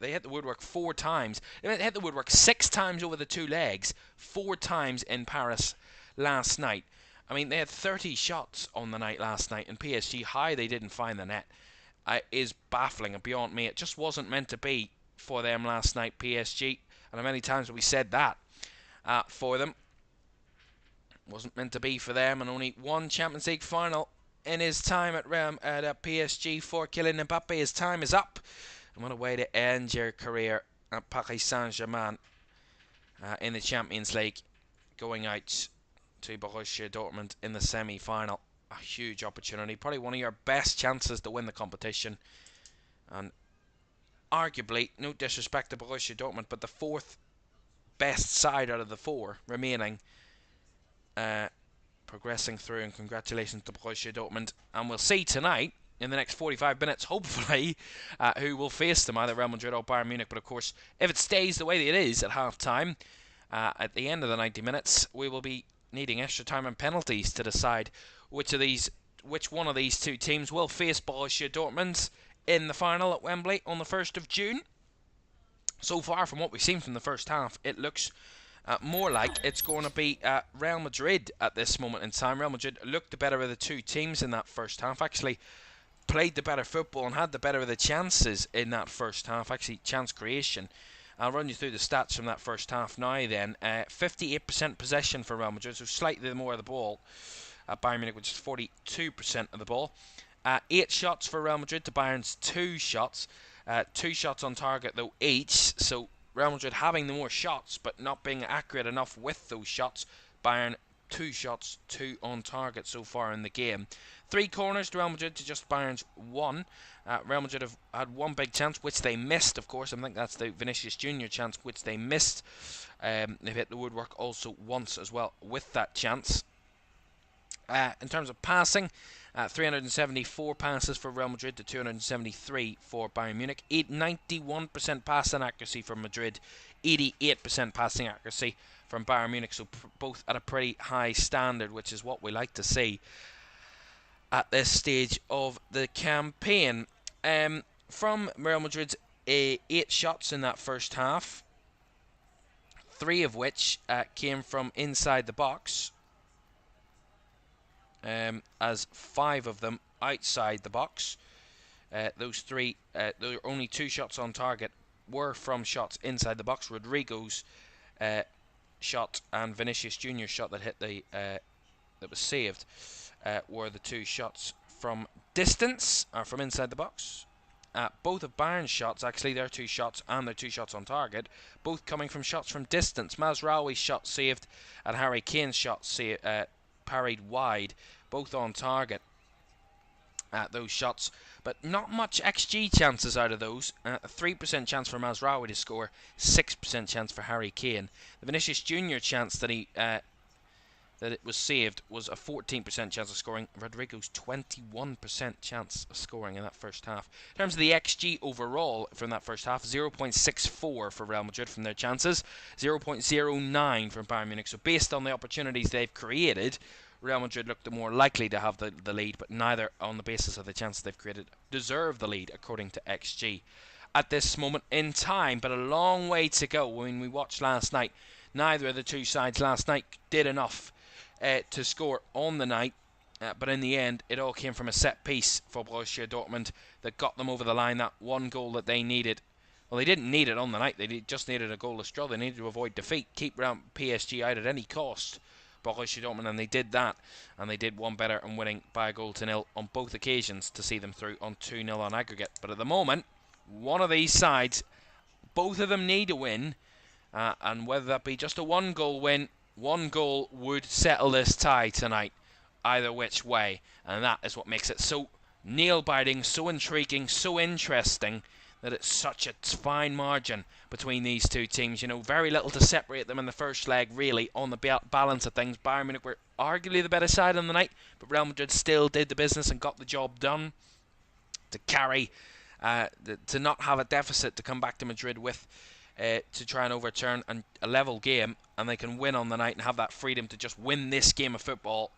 they hit the woodwork 4 times. They hit the woodwork 6 times over the 2 legs, 4 times in Paris last night. I mean, they had 30 shots on the night last night, and PSG, how they didn't find the net is baffling and beyond me. It just wasn't meant to be for them last night, PSG, and how many times have we said that for them? Wasn't meant to be for them, and only one Champions League final in his time at PSG for Kylian Mbappe. His time is up, and what a way to end your career at Paris Saint-Germain in the Champions League, going out to Borussia Dortmund in the semi-final. A huge opportunity, probably one of your best chances to win the competition, and arguably, no disrespect to Borussia Dortmund, but the 4th best side out of the 4 remaining progressing through, and congratulations to Borussia Dortmund. And we'll see tonight in the next 45 minutes, hopefully, who will face them, either Real Madrid or Bayern Munich. But of course, if it stays the way that it is at half-time, at the end of the 90 minutes, we will be needing extra time and penalties to decide which one of these two teams will face Borussia Dortmund in the final at Wembley on the 1st of June. So far, from what we've seen from the first half, it looks more like it's going to be Real Madrid at this moment in time. Real Madrid looked the better of the two teams in that first half, actually played the better football and had the better of the chances in that first half, actually chance creation. I'll run you through the stats from that first half now then. 58% possession for Real Madrid, so slightly more of the ball. Bayern Munich, which is 42% of the ball. 8 shots for Real Madrid to Bayern's 2 shots. 2 shots on target though each, so Real Madrid having the more shots but not being accurate enough with those shots. Bayern 2 shots, 2 on target so far in the game. 3 corners to Real Madrid to just Bayern's 1. Real Madrid have had one big chance, which they missed, of course. I think that's the Vinicius Junior chance, which they missed. They've hit the woodwork also once as well with that chance. In terms of passing, 374 passes for Real Madrid to 273 for Bayern Munich. 91% passing accuracy for Madrid, 88% passing accuracy from Bayern Munich. So both at a pretty high standard, which is what we like to see at this stage of the campaign. From Real Madrid's 8 shots in that first half, 3 of which came from inside the box, as 5 of them outside the box. Those 3, there were only 2 shots on target were from shots inside the box. Rodrigo's shot and Vinicius Junior's shot that hit the that was saved were the 2 shots from distance, or from inside the box. Both of Bayern's shots, actually, their 2 shots and their 2 shots on target, both coming from shots from distance. Mazraoui's shot saved and Harry Kane's shot parried wide, both on target. Those shots, but not much XG chances out of those. A 3% chance for Mazraoui to score, 6% chance for Harry Kane. The Vinicius Junior chance that it was saved was a 14% chance of scoring. Rodrigo's 21% chance of scoring in that first half. In terms of the XG overall from that first half, 0.64 for Real Madrid from their chances, 0.09 from Bayern Munich. So based on the opportunities they've created, Real Madrid looked more likely to have the lead, but neither, on the basis of the chances they've created, deserve the lead according to XG at this moment in time. But a long way to go. When we watched last night, neither of the 2 sides last night did enough to score on the night, but in the end it all came from a set piece for Borussia Dortmund that got them over the line. That one goal that they needed. Well, they didn't need it on the night, they just needed a goalless draw. They needed to avoid defeat, keep PSG out at any cost, Borussia Dortmund, and they did that, and they did one better and winning by a 1-0 on both occasions to see them through on 2-0 on aggregate. But at the moment, one of these sides, both of them need a win, and whether that be just a 1-goal win, 1 goal would settle this tie tonight, either which way, and that is what makes it so nail-biting, so intriguing, so interesting, that it's such a fine margin between these 2 teams. You know, very little to separate them in the first leg, really, on the balance of things. Bayern Munich were arguably the better side on the night, but Real Madrid still did the business and got the job done to carry, to not have a deficit to come back to Madrid with, to try and overturn a level game, and they can win on the night and have that freedom to just win this game of football,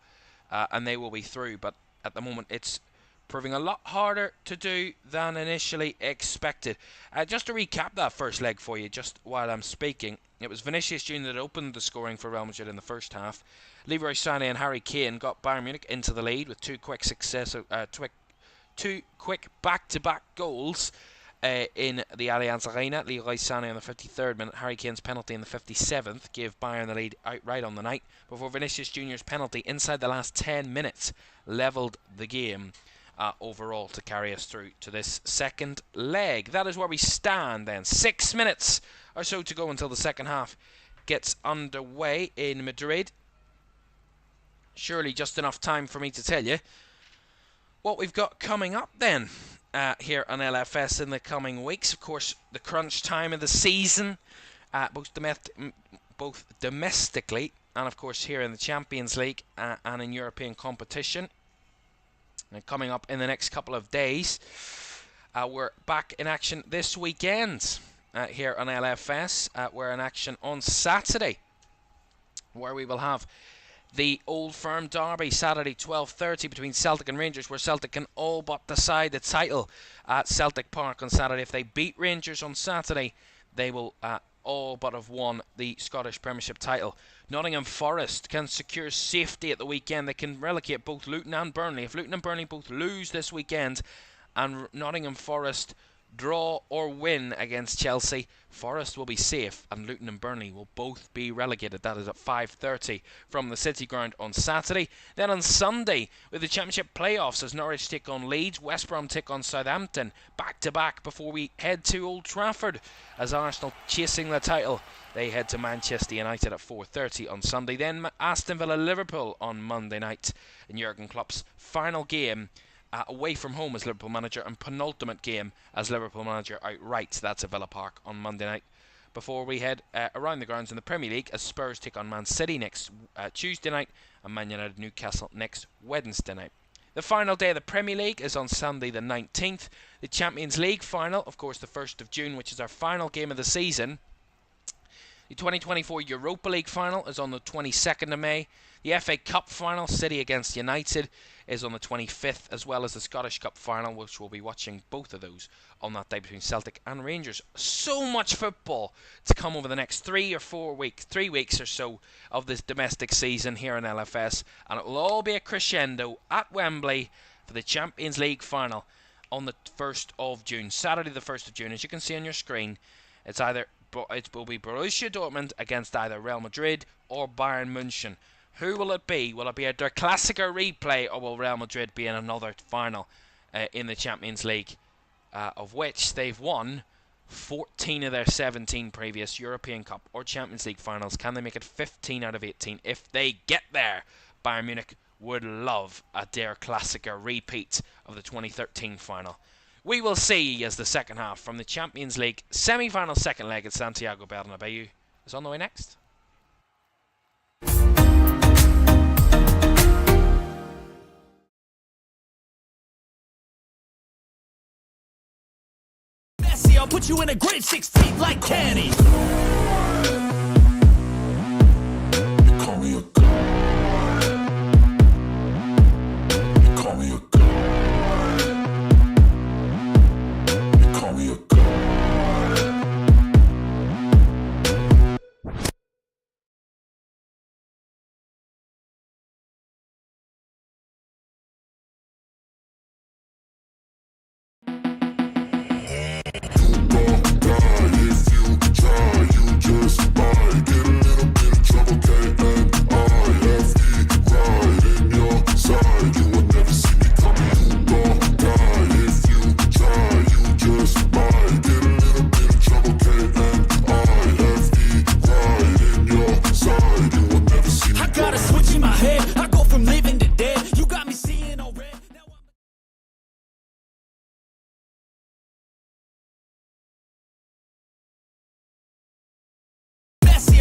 and they will be through. But at the moment, it's proving a lot harder to do than initially expected. Just to recap that first leg for you, just while I'm speaking, it was Vinicius Junior that opened the scoring for Real Madrid in the first half. Leroy Sané and Harry Kane got Bayern Munich into the lead with 2 quick back-to-back goals in the Allianz Arena. Leroy Sané on the 53rd minute, Harry Kane's penalty in the 57th gave Bayern the lead outright on the night, before Vinicius Junior's penalty inside the last 10 minutes levelled the game overall to carry us through to this second leg. That is where we stand then. 6 minutes or so to go until the second half gets underway in Madrid. Surely just enough time for me to tell you what we've got coming up then here on LFS in the coming weeks. Of course, the crunch time of the season, both domestically and of course here in the Champions League and in European competition. And coming up in the next couple of days, we're back in action this weekend here on LFS. We're in action on Saturday, where we will have the Old Firm Derby, Saturday 12:30 between Celtic and Rangers, where Celtic can all but decide the title at Celtic Park on Saturday. If they beat Rangers on Saturday, they will all but have won the Scottish Premiership title. Nottingham Forest can secure safety at the weekend. They can relegate both Luton and Burnley. If Luton and Burnley both lose this weekend and Nottingham Forest draw or win against Chelsea, Forest will be safe and Luton and Burnley will both be relegated. That is at 5:30 from the City Ground on Saturday. Then on Sunday, with the Championship playoffs, as Norwich take on Leeds, West Brom take on Southampton, back to back before we head to Old Trafford as Arsenal chasing the title. They head to Manchester United at 4:30 on Sunday. Then Aston Villa Liverpool on Monday night in Jurgen Klopp's final game away from home as Liverpool manager and penultimate game as Liverpool manager outright. That's at Villa Park on Monday night. Before we head around the grounds in the Premier League as Spurs take on Man City next Tuesday night and Man United Newcastle next Wednesday night. The final day of the Premier League is on Sunday the 19th. The Champions League final, of course, the 1st of June, which is our final game of the season. The 2024 Europa League final is on the 22nd of May. The FA Cup final, City against United, is on the 25th, as well as the Scottish Cup final, which we'll be watching both of those on that day between Celtic and Rangers. So much football to come over the next 3 weeks or so of this domestic season here in LFS, and it will all be a crescendo at Wembley for the Champions League final on the 1st of June, Saturday the 1st of June. As you can see on your screen, it will be Borussia Dortmund against either Real Madrid or Bayern München. Who will it be? Will it be a Der Klassiker replay, or will Real Madrid be in another final in the Champions League, of which they've won 14 of their 17 previous European Cup or Champions League finals? Can they make it 15 out of 18? If they get there, Bayern Munich would love a Der Klassiker repeat of the 2013 final. We will see as the second half from the Champions League semi-final second leg at Santiago Bernabeu is on the way next. Messi, I'll put you in a grid 6 feet like Kenny. Call me a god. Call me a god. Call me a god.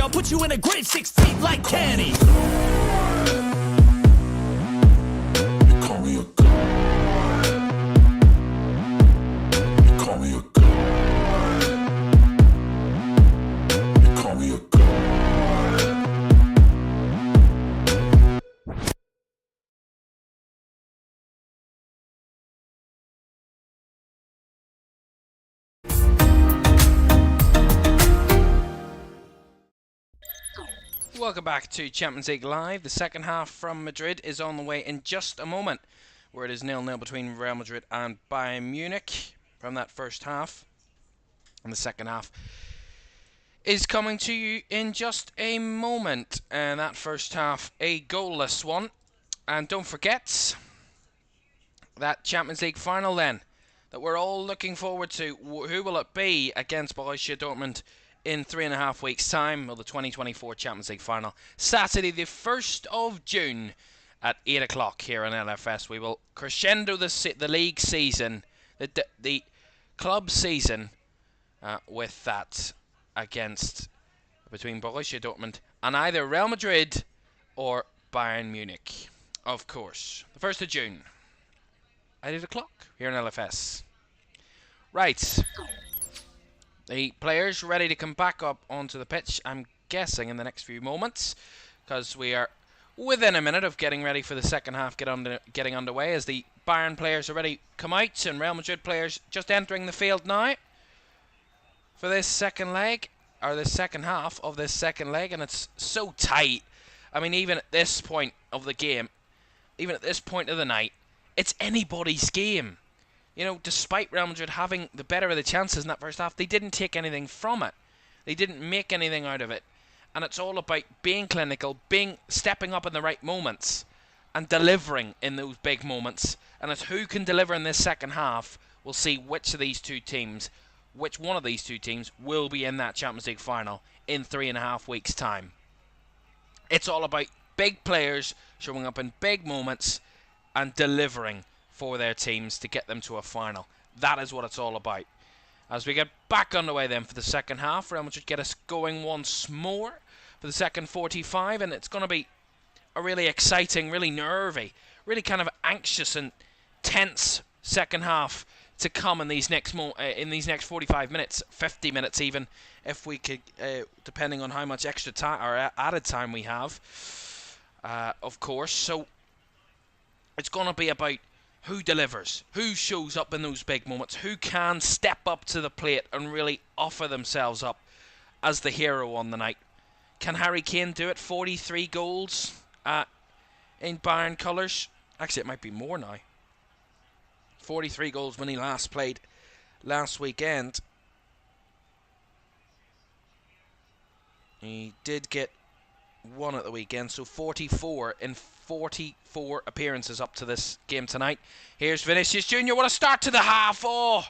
I'll put you in a grid 6 feet like Kenny. Call me a god. Call me a god. Call me a god. Welcome back to Champions League Live. The second half from Madrid is on the way in just a moment, where it is 0-0 between Real Madrid and Bayern Munich from that first half. And the second half is coming to you in just a moment. And that first half, a goalless one. And don't forget that Champions League final then, that we're all looking forward to. Who will it be against Borussia Dortmund in 3.5 weeks' time? Well, the 2024 Champions League final, Saturday the 1st of June at 8 o'clock here on LFS. We will crescendo the league season, the club season, with that between Borussia Dortmund and either Real Madrid or Bayern Munich, of course. The 1st of June at 8 o'clock here on LFS. Right. The players ready to come back up onto the pitch, I'm guessing, in the next few moments, because we are within a minute of getting ready for the second half getting underway, as the Bayern players are ready to come out and Real Madrid players just entering the field now for this second leg, or the second half of this second leg. And it's so tight. I mean, even at this point of the game, even at this point of the night, it's anybody's game. despite Real Madrid having the better of the chances in that first half, they didn't take anything from it. They didn't make anything out of it. And it's all about being clinical, stepping up in the right moments, and delivering in those big moments. And it's who can deliver in this second half. We'll see which one of these two teams will be in that Champions League final in 3.5 weeks' time. It's all about big players showing up in big moments and delivering for their teams to get them to a final. That is what it's all about. As we get back underway then for the second half, Real Madrid get us going once more for the second 45, and it's going to be a really exciting, really nervy, really kind of anxious and tense second half to come in these next 45 minutes, 50 minutes even, if we could, depending on how much extra time or added time we have, of course. So it's going to be about who delivers, who shows up in those big moments, who can step up to the plate and really offer themselves up as the hero on the night. Can Harry Kane do it? 43 goals in Bayern colours. Actually, it might be more now. 43 goals when he last played last weekend. He did get one at the weekend, so 44 in 44 appearances up to this game tonight. Here's Vinicius Jr. What a start to the half. Oh,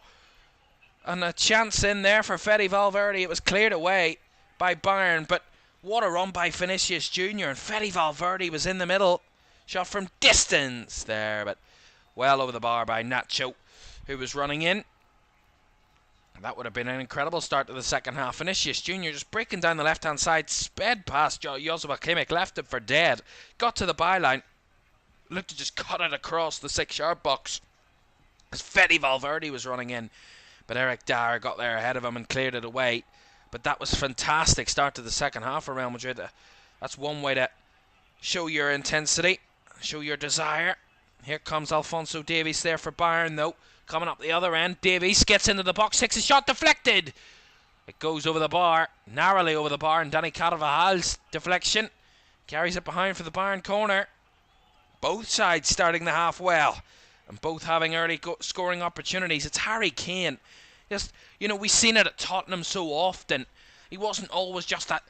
and a chance in there for Fede Valverde. It was cleared away by Bayern, but what a run by Vinicius Jr. And Fede Valverde was in the middle. Shot from distance there, but well over the bar by Nacho, who was running in. That would have been an incredible start to the second half. Vinicius Jr. just breaking down the left-hand side, sped past Joshua Kimmich, left it for dead, got to the byline, looked to just cut it across the 6-yard box as Fede Valverde was running in. But Eric Dyer got there ahead of him and cleared it away. But that was fantastic start to the second half for Real Madrid. That's one way to show your intensity, show your desire. Here comes Alphonso Davies there for Bayern, though. Coming up the other end, Davies gets into the box, takes a shot, deflected. It goes over the bar, narrowly over the bar, and Dani Carvajal's deflection carries it behind for the Bayern corner. Both sides starting the half well, and both having early scoring opportunities. It's Harry Kane. Just, we've seen it at Tottenham so often. He wasn't always just that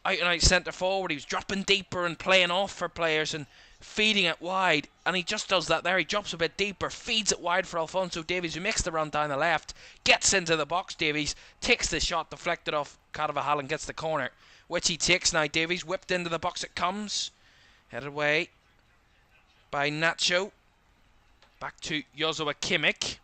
out-and-out centre forward. He was dropping deeper and playing off for players and feeding it wide, and he just does that there. He drops a bit deeper, feeds it wide for Alphonso Davies, who makes the run down the left, gets into the box. Davies takes the shot, deflected off Carvajal, and gets the corner, which he takes now. Davies whipped into the box, it comes, headed away by Nacho, back to Joshua Kimmich.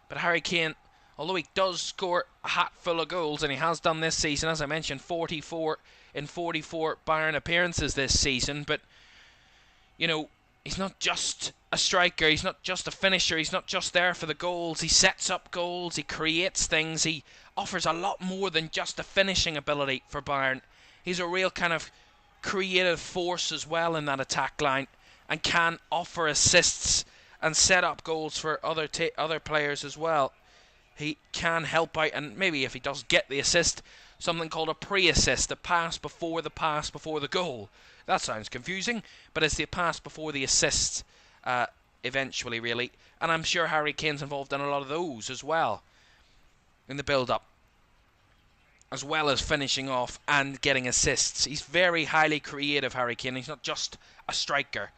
But Harry Kane, although he does score a hat full of goals, and he has done this season, as I mentioned, 44 in 44 Bayern appearances this season, but he's not just a striker, he's not just a finisher, he's not just there for the goals. He sets up goals, he creates things, he offers a lot more than just a finishing ability for Bayern. He's a real kind of creative force as well in that attack line, and can offer assists and set up goals for other players as well. He can help out, and maybe if he does get the assist, something called a pre-assist, the pass before the goal. That sounds confusing, but it's the pass before the assist, eventually, really. And I'm sure Harry Kane's involved in a lot of those as well, in the build-up, as well as finishing off and getting assists. He's very highly creative, Harry Kane. He's not just a striker.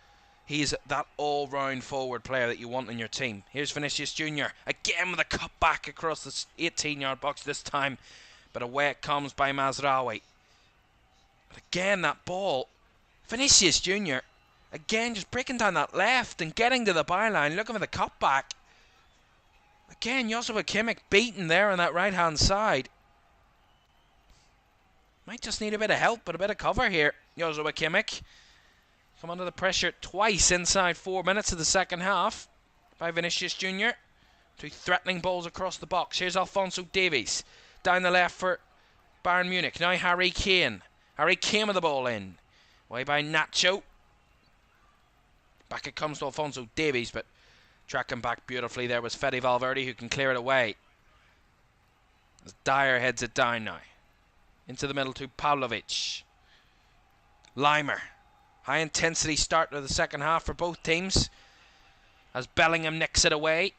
He's that all-round forward player that you want in your team. Here's Vinicius Jr. again with a cut back across the 18-yard box this time. But away it comes by Mazraoui. But again, that ball. Vinicius Jr. again just breaking down that left and getting to the byline, looking for the cutback. Again, Joshua Kimmich beaten there on that right-hand side. Might just need a bit of help, but a bit of cover here. Joshua Kimmich come under the pressure twice inside 4 minutes of the second half by Vinicius Jr. Two threatening balls across the box. Here's Alphonso Davies down the left for Bayern Munich. Now Harry Kane. Harry Kane with the ball in. Away by Nacho. Back it comes to Alphonso Davies, but tracking back beautifully there was Fede Valverde, who can clear it away. As Dyer heads it down now. Into the middle to Pavlovic. Limer. High intensity start to the second half for both teams. as Bellingham nicks it away.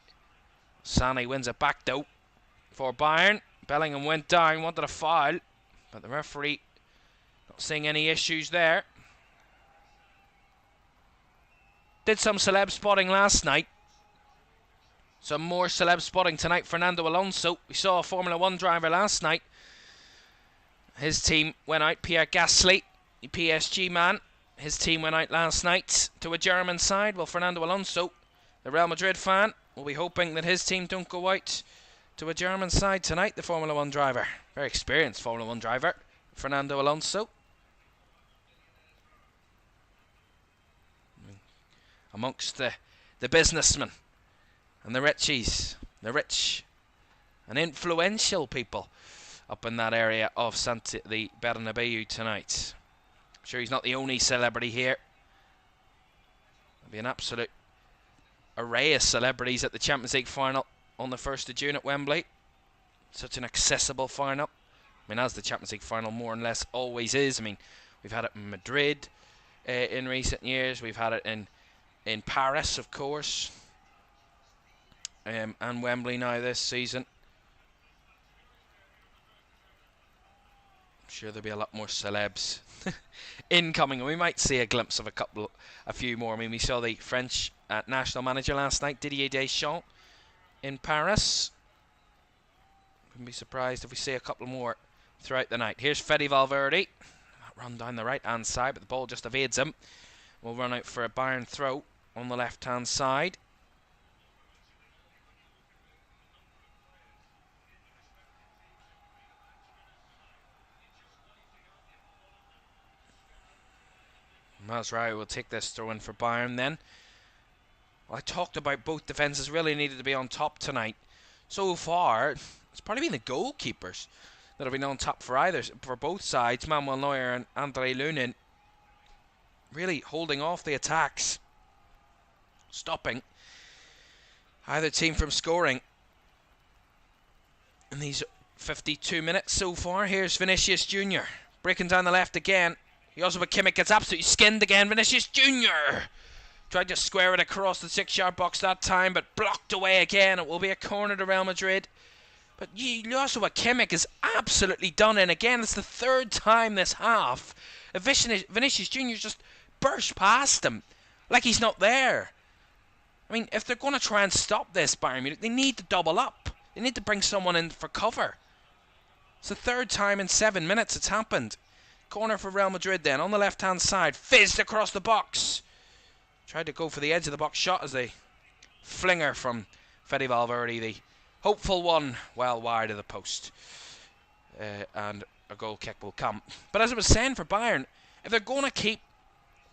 Sané wins it back though for Bayern. Bellingham went down, wanted a foul, but the referee not seeing any issues there. Did some celeb spotting last night. Some more celeb spotting tonight. Fernando Alonso. We saw a Formula 1 driver last night. His team went out. Pierre Gasly, the PSG man. His team went out last night to a German side. Well, Fernando Alonso, the Real Madrid fan, will be hoping that his team don't go out to a German side tonight. The Formula 1 driver. Very experienced Formula 1 driver. Fernando Alonso. Amongst the businessmen and the richies, the rich and influential people up in that area of the Bernabeu tonight. I'm sure he's not the only celebrity here. There'll be an absolute array of celebrities at the Champions League final on the 1st of June at Wembley. Such an accessible final. I mean, as the Champions League final more or less always is. I mean, we've had it in Madrid in recent years. We've had it in Paris, of course, and Wembley now this season. I'm sure there'll be a lot more celebs incoming, and we might see a glimpse of a few more. I mean, we saw the French national manager last night, Didier Deschamps, in Paris. Wouldn't be surprised if we see a couple more throughout the night. Here's Fede Valverde. Run down the right-hand side, but the ball just evades him. We'll run out for a Bayern throw on the left-hand side. Mazraoui will take this throw in for Bayern then. Well, I talked about both defences really needed to be on top tonight. So far, it's probably been the goalkeepers that have been on top for both sides. Manuel Neuer and Andre Lunin really holding off the attacks, stopping either team from scoring in these 52 minutes so far. Here's Vinicius Jr. breaking down the left again. Joshua Kimmich gets absolutely skinned again. Vinicius Jr. tried to square it across the 6-yard box that time, but blocked away again. It will be a corner to Real Madrid. But Joshua Kimmich is absolutely done in again. It's the third time this half. Vinicius Jr. just burst past him like he's not there. I mean, if they're going to try and stop this Bayern Munich, they need to double up. They need to bring someone in for cover. It's the third time in 7 minutes it's happened. Corner for Real Madrid then, on the left-hand side. Fizzed across the box. Tried to go for the edge of the box shot as the flinger from Fede Valverde, the hopeful one, well wide of the post. And a goal kick will come. But as I was saying for Bayern, if they're going to keep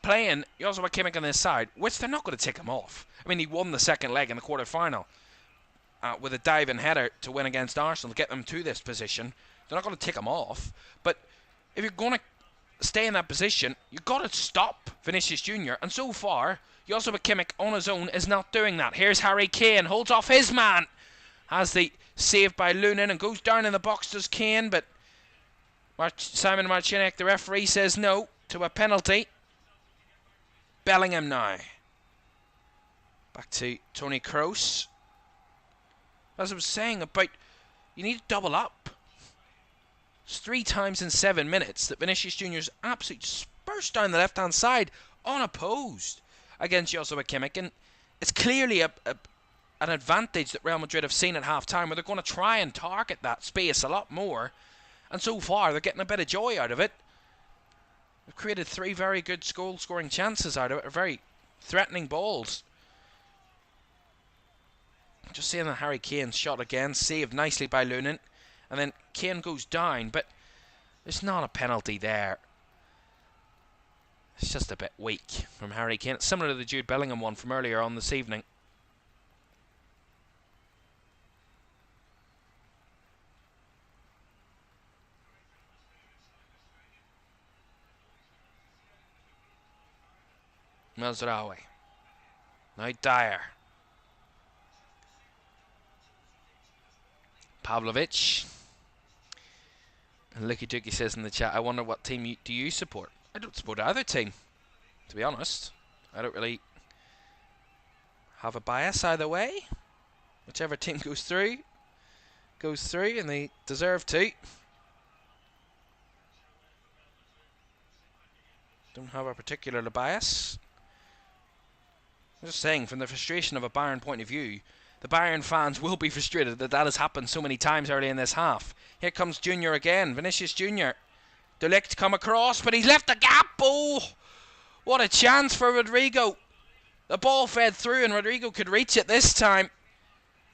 playing Joshua Kimmich on this side, which they're not going to take him off. I mean, he won the second leg in the quarter-final with a diving header to win against Arsenal to get them to this position. They're not going to take him off. But if you're going to stay in that position, you've got to stop Vinicius Jr. And so far, Joshua Kimmich on his own is not doing that. Here's Harry Kane, holds off his man. Has the save by Lunin and goes down in the box, does Kane. But Simon Marciniak, the referee, says no to a penalty. Bellingham now. Back to Toni Kroos. As I was saying about, you need to double up. It's 3 times in 7 minutes that Vinicius Jr.'s absolutely burst down the left-hand side unopposed against Joshua Kimmich. And it's clearly an advantage that Real Madrid have seen at half-time, where they're going to try and target that space a lot more. And so far, they're getting a bit of joy out of it. They've created 3 very good goal-scoring chances out of it, or very threatening balls. Just seeing the Harry Kane shot again, saved nicely by Lunin. And then Kane goes down, but there's not a penalty there. It's just a bit weak from Harry Kane. It's similar to the Jude Bellingham one from earlier on this evening. Mazraoui. Now Dyer. Pavlovic. And Lucky Dookie says in the chat, I wonder what team do you support? I don't support either team, to be honest. I don't really have a bias either way. Whichever team goes through, and they deserve to. Don't have a particular bias. I'm just saying, from the frustration of a Bayern point of view, the Bayern fans will be frustrated that has happened so many times early in this half. Here comes Junior again, Vinicius Junior. De Ligt come across, but he's left the gap. Oh, what a chance for Rodrigo. The ball fed through and Rodrigo could reach it this time.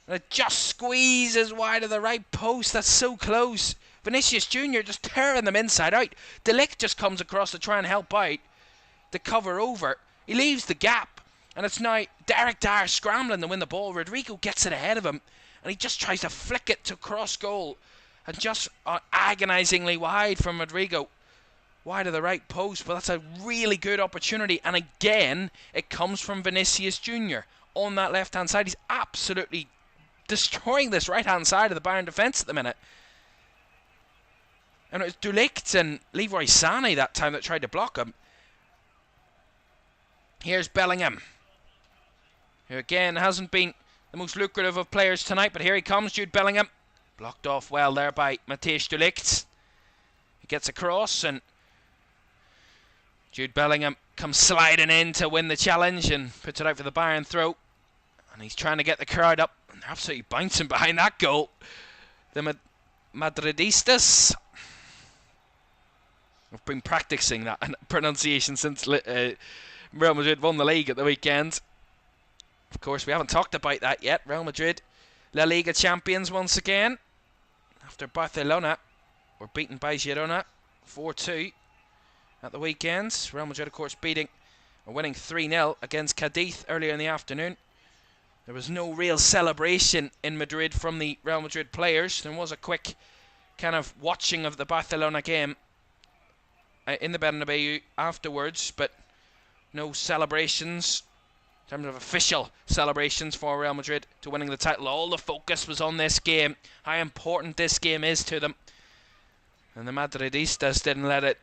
And it just squeezes wide of the right post. That's so close. Vinicius Junior just tearing them inside out. De Ligt just comes across to try and help out. To cover over. He leaves the gap. And it's now Derek Dyer scrambling to win the ball. Rodrigo gets it ahead of him. And he just tries to flick it to cross goal. And just agonisingly wide from Rodrigo. Wide of the right post. But that's a really good opportunity. And again, it comes from Vinicius Junior on that left-hand side. He's absolutely destroying this right-hand side of the Bayern defence at the minute. And it was De Ligt and Leroy Sané that time that tried to block him. Here's Bellingham, who again hasn't been the most lucrative of players tonight, but here he comes, Jude Bellingham. Blocked off well there by Matthijs de Ligt. He gets across and Jude Bellingham comes sliding in to win the challenge and puts it out for the Bayern throw. And he's trying to get the crowd up. And they're absolutely bouncing behind that goal. The Madridistas. I've been practicing that pronunciation since Real Madrid won the league at the weekend. Of course, we haven't talked about that yet. Real Madrid, La Liga champions once again. After Barcelona were beaten by Girona 4-2 at the weekend. Real Madrid, of course, winning 3-0 against Cadiz earlier in the afternoon. There was no real celebration in Madrid from the Real Madrid players. There was a quick kind of watching of the Barcelona game in the Bernabeu afterwards, but no celebrations in terms of official celebrations for Real Madrid to winning the title. All the focus was on this game, how important this game is to them, and the Madridistas didn't let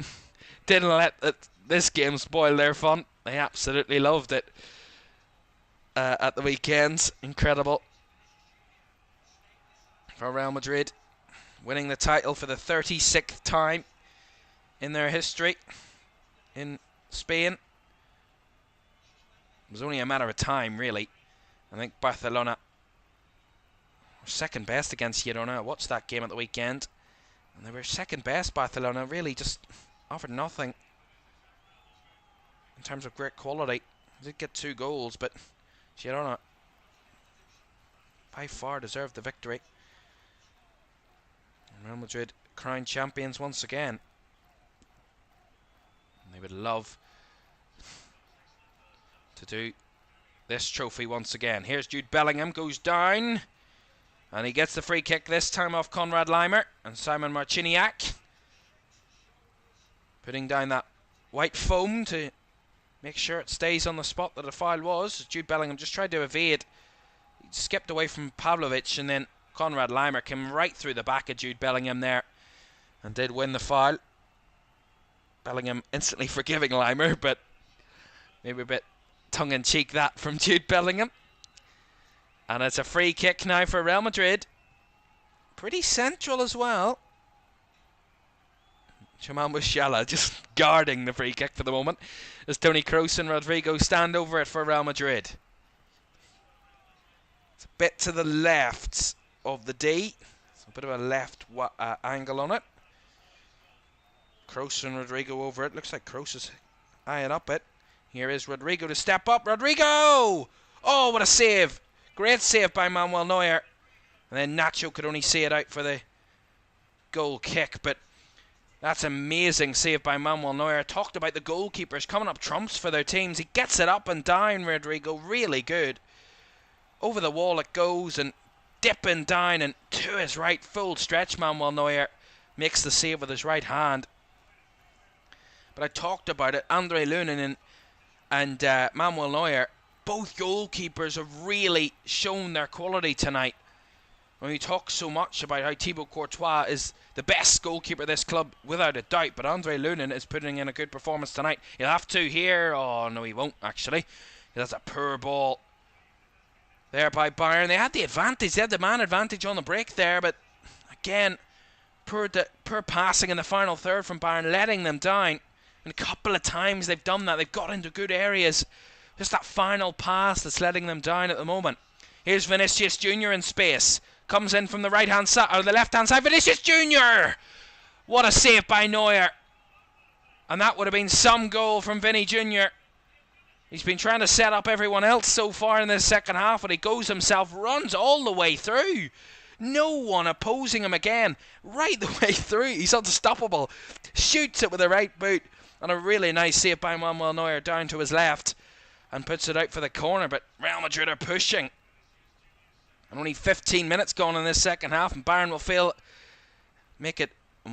this game spoil their fun. They absolutely loved it at the weekend. Incredible for Real Madrid, winning the title for the 36th time in their history in Spain. It was only a matter of time, really. I think Barcelona were second best against Girona. I watched that game at the weekend, and they were second best. Barcelona really just offered nothing in terms of great quality. They did get 2 goals, but Girona by far deserved the victory. And Real Madrid crowned champions once again. And they would love to do this trophy once again. Here's Jude Bellingham, goes down, and he gets the free kick this time off Konrad Laimer and Simon Marciniak, putting down that white foam to make sure it stays on the spot that the foul was. Jude Bellingham just tried to evade. He skipped away from Pavlovic, and then Konrad Laimer came right through the back of Jude Bellingham there and did win the foul. Bellingham instantly forgiving Laimer, but maybe a bit tongue-in-cheek that from Jude Bellingham. And it's a free kick now for Real Madrid. Pretty central as well. Jamal Musiala just guarding the free kick for the moment as Toni Kroos and Rodrigo stand over it for Real Madrid. It's a bit to the left of the D. It's a bit of a left angle on it. Kroos and Rodrigo over it. Looks like Kroos is eyeing up it. Here is Rodrigo to step up. Rodrigo! Oh, what a save. Great save by Manuel Neuer. And then Nacho could only see it out for the goal kick. But that's amazing save by Manuel Neuer. Talked about the goalkeepers coming up trumps for their teams. He gets it up and down, Rodrigo. Really good. Over the wall it goes and dipping down and to his right. Full stretch, Manuel Neuer makes the save with his right hand. But I talked about it. Andre Lunin and Manuel Neuer, both goalkeepers have really shown their quality tonight. When we talk so much about how Thibaut Courtois is the best goalkeeper of this club, without a doubt, but Andre Lunin is putting in a good performance tonight. He'll have to here. Oh, no, he won't, actually. That's a poor ball there by Bayern. They had the advantage. They had the man advantage on the break there, but again, poor passing in the final third from Bayern, letting them down. And a couple of times they've done that. They've got into good areas. Just that final pass that's letting them down at the moment. Here's Vinicius Jr. in space. Comes in from the right-hand side, or the left-hand side. Vinicius Jr. What a save by Neuer. And that would have been some goal from Vinny Jr. He's been trying to set up everyone else so far in this second half, but he goes himself, runs all the way through. No one opposing him again. Right the way through. He's unstoppable. Shoots it with the right boot. And a really nice save by Manuel Neuer down to his left. And puts it out for the corner. But Real Madrid are pushing. And only 15 minutes gone in this second half. And Bayern will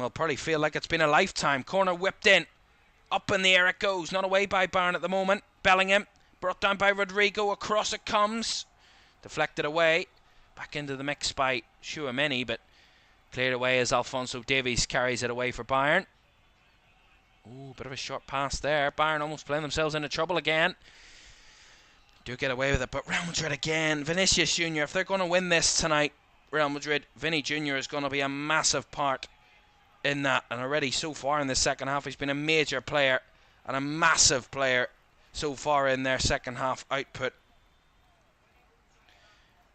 probably feel like it's been a lifetime. Corner whipped in. Up in the air it goes. Not away by Bayern at the moment. Bellingham. Brought down by Rodrigo. Across it comes. Deflected away. Back into the mix by Tchouaméni, but cleared away as Alphonso Davies carries it away for Bayern. Ooh, bit of a short pass there. Bayern almost playing themselves into trouble again. Do get away with it, but Real Madrid again. Vinicius Jr., if they're going to win this tonight, Real Madrid, Vinny Jr. is going to be a massive part in that. And already so far in the second half, he's been a major player and a massive player so far in their second half output.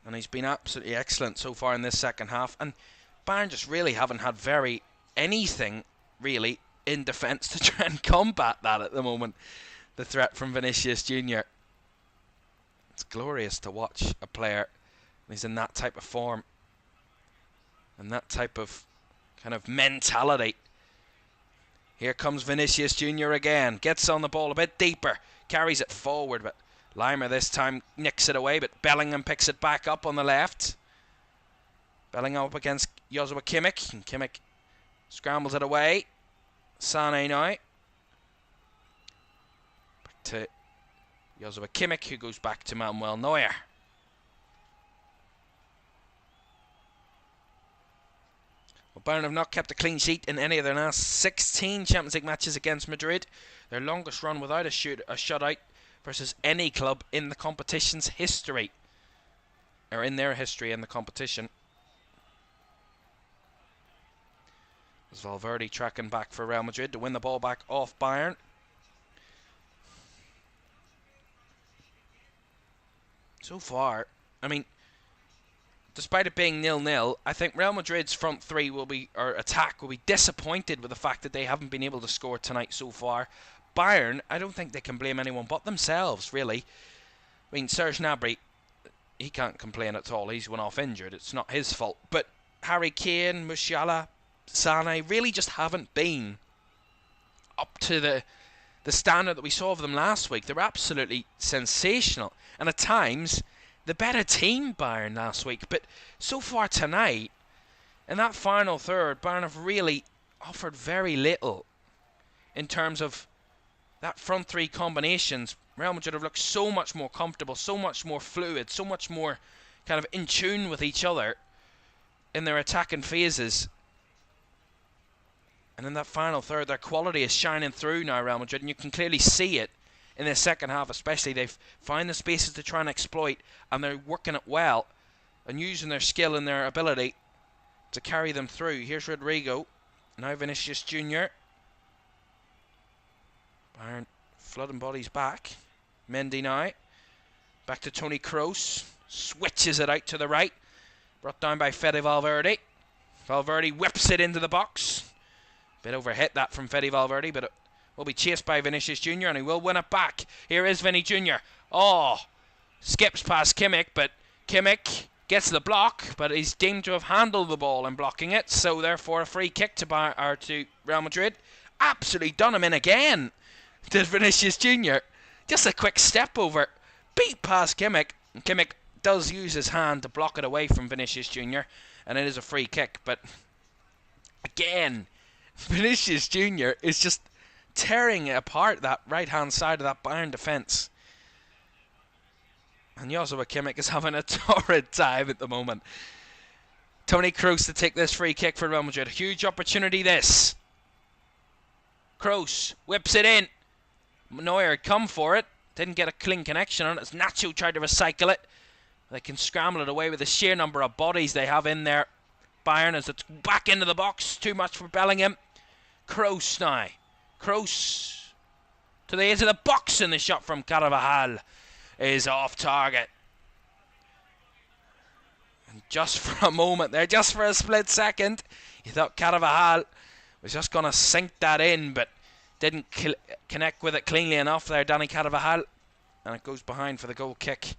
And he's been absolutely excellent so far in this second half. And Bayern just really haven't had anything really in defence to try and combat that at the moment. The threat from Vinicius Jr. It's glorious to watch a player who's in that type of form. And that type of kind of mentality. Here comes Vinicius Jr. again. Gets on the ball a bit deeper. Carries it forward, but Lima this time nicks it away, but Bellingham picks it back up on the left. Bellingham up against Joshua Kimmich, and Kimmich scrambles it away. Sané now. Back to Joshua Kimmich, who goes back to Manuel Neuer. Well, Bayern have not kept a clean sheet in any of their last 16 Champions League matches against Madrid. Their longest run without a shutout versus any club in the competition's history, or in their history in the competition. As Valverde tracking back for Real Madrid to win the ball back off Bayern. So far, I mean, despite it being 0-0, I think Real Madrid's front three attack will be disappointed with the fact that they haven't been able to score tonight so far. Bayern, I don't think they can blame anyone but themselves, really. I mean, Serge Gnabry, he can't complain at all. He's went off injured. It's not his fault. But Harry Kane, Musiala, Sané really just haven't been up to the standard that we saw of them last week. They were absolutely sensational. And at times, the better team, Bayern, last week. But so far tonight, in that final third, Bayern have really offered very little in terms of that front three combinations. Real Madrid have looked so much more comfortable, so much more fluid, so much more kind of in tune with each other in their attacking phases. And in that final third, their quality is shining through now, Real Madrid, and you can clearly see it in the second half especially. They've found the spaces to try and exploit, and they're working it well and using their skill and their ability to carry them through. Here's Rodrigo, now Vinicius Jr. Bayern flooding bodies back. Mendy now. Back to Toni Kroos. Switches it out to the right. Brought down by Fede Valverde. Valverde whips it into the box. Bit overhit that from Fede Valverde, but it will be chased by Vinicius Jr. and he will win it back. Here is Vinny Jr. Oh, skips past Kimmich, but Kimmich gets the block, but he's deemed to have handled the ball in blocking it, so therefore a free kick to Real Madrid. Absolutely done him in again. Did Vinicius Jr. Just a quick step over, beat past Kimmich. And Kimmich does use his hand to block it away from Vinicius Jr. and it is a free kick. But again, Vinicius Jr. is just tearing apart that right-hand side of that Bayern defence. And Joshua Kimmich is having a torrid time at the moment. Toni Kroos to take this free kick for Real Madrid. Huge opportunity this. Kroos whips it in. Neuer had come for it. Didn't get a clean connection on it as Nacho tried to recycle it. They can scramble it away with the sheer number of bodies they have in there. Bayern, as it's back into the box. Too much for Bellingham. Kroos now. Kroos to the edge of the box, and the shot from Carvajal is off target. And just for a moment there, just for a split second, you thought Carvajal was just going to sink that in, but didn't connect with it cleanly enough there, Dani Carvajal. And it goes behind for the goal kick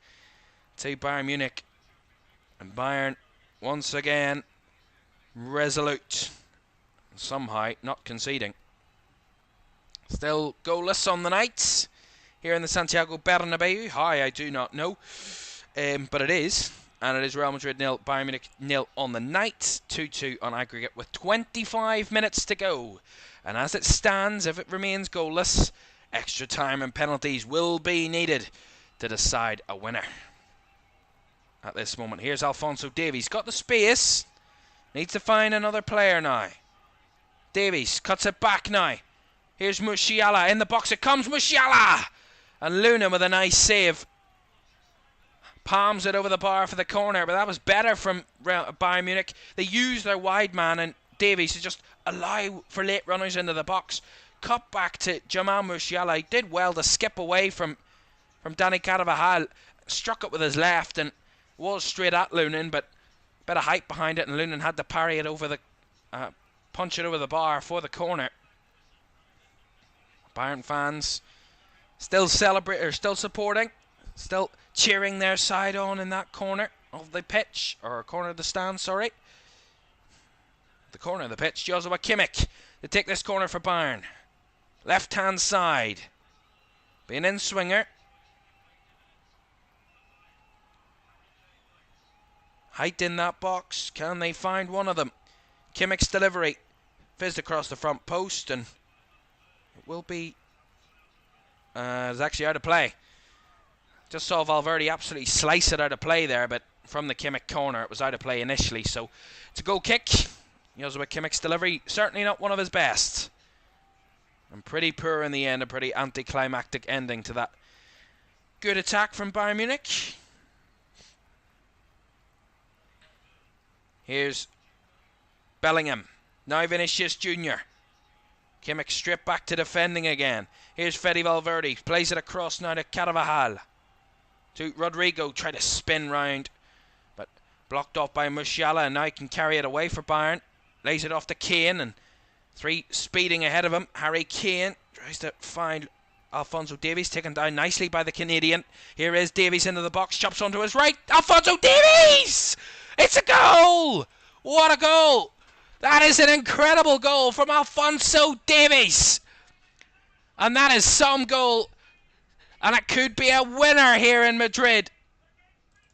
to Bayern Munich. And Bayern, once again, resolute. Somehow not conceding. Still goalless on the night here in the Santiago Bernabeu. How, I do not know. But it is. And it is Real Madrid 0, Bayern Munich 0 on the night. 2-2 on aggregate with 25 minutes to go. And as it stands, if it remains goalless, extra time and penalties will be needed to decide a winner. At this moment, here's Alphonso Davies. Got the space. Needs to find another player now. Davies cuts it back now. Here's Musiala in the box. It comes, Musiala! And Luna with a nice save. Palms it over the bar for the corner, but that was better from Bayern Munich. They used their wide man and Davies to just allow for late runners into the box. Cut back to Jamal Musiala. He did well to skip away from Dani Carvajal. Struck it with his left and was straight at Lunin, but a bit of height behind it, and Lunin had to parry it over the punch it over the bar for the corner. Bayern fans still still supporting, still cheering their side on in that corner of the pitch, or corner of the stand, sorry. The corner of the pitch, Joshua Kimmich to take this corner for Bayern. Left hand side, being in swinger. Height in that box, can they find one of them? Kimmich's delivery, fizzed across the front post, and it will be it's actually out of play. Just saw Valverde absolutely slice it out of play there, but from the Kimmich corner it was out of play initially, so it's a goal kick. Joshua Kimmich's delivery, certainly not one of his best, and pretty poor in the end, a pretty anticlimactic ending to that good attack from Bayern Munich. Here's Bellingham. Now Vinicius Jr. Kimmich straight back to defending again. Here's Fede Valverde. Plays it across now to Carvajal. To Rodrigo. Try to spin round, but blocked off by Musiala. And now he can carry it away for Bayern. Lays it off to Kane. And three speeding ahead of him. Harry Kane tries to find Alphonso Davies. Taken down nicely by the Canadian. Here is Davies into the box. Chops onto his right. Alphonso Davies! It's a goal! What a goal! That is an incredible goal from Alphonso Davies. And that is some goal. And it could be a winner here in Madrid.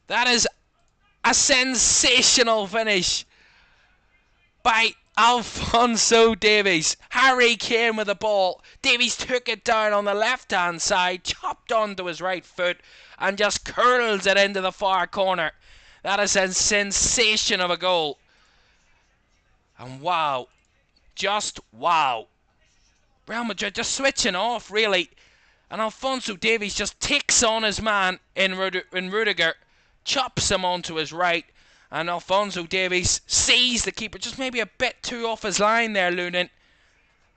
That is a sensational finish by Alphonso Davies. Harry Kane with the ball. Davies took it down on the left-hand side, chopped onto his right foot, and just curls it into the far corner. That is a sensation of a goal. And wow, just wow. Real Madrid just switching off, really. And Alphonso Davies just takes on his man in Rudiger, chops him onto his right. And Alphonso Davies sees the keeper just maybe a bit too off his line there, Lunin.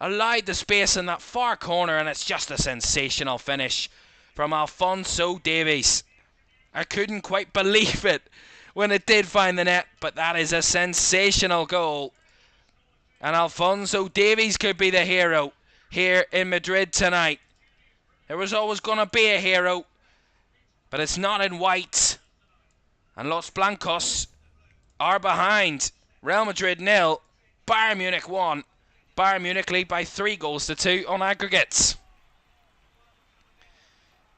Allowed the space in that far corner, and it's just a sensational finish from Alphonso Davies. I couldn't quite believe it when it did find the net, but that is a sensational goal. And Alphonso Davies could be the hero here in Madrid tonight. There was always going to be a hero, but it's not in white. And Los Blancos are behind. Real Madrid 0, Bayern Munich 1. Bayern Munich lead by 3-2 on aggregates.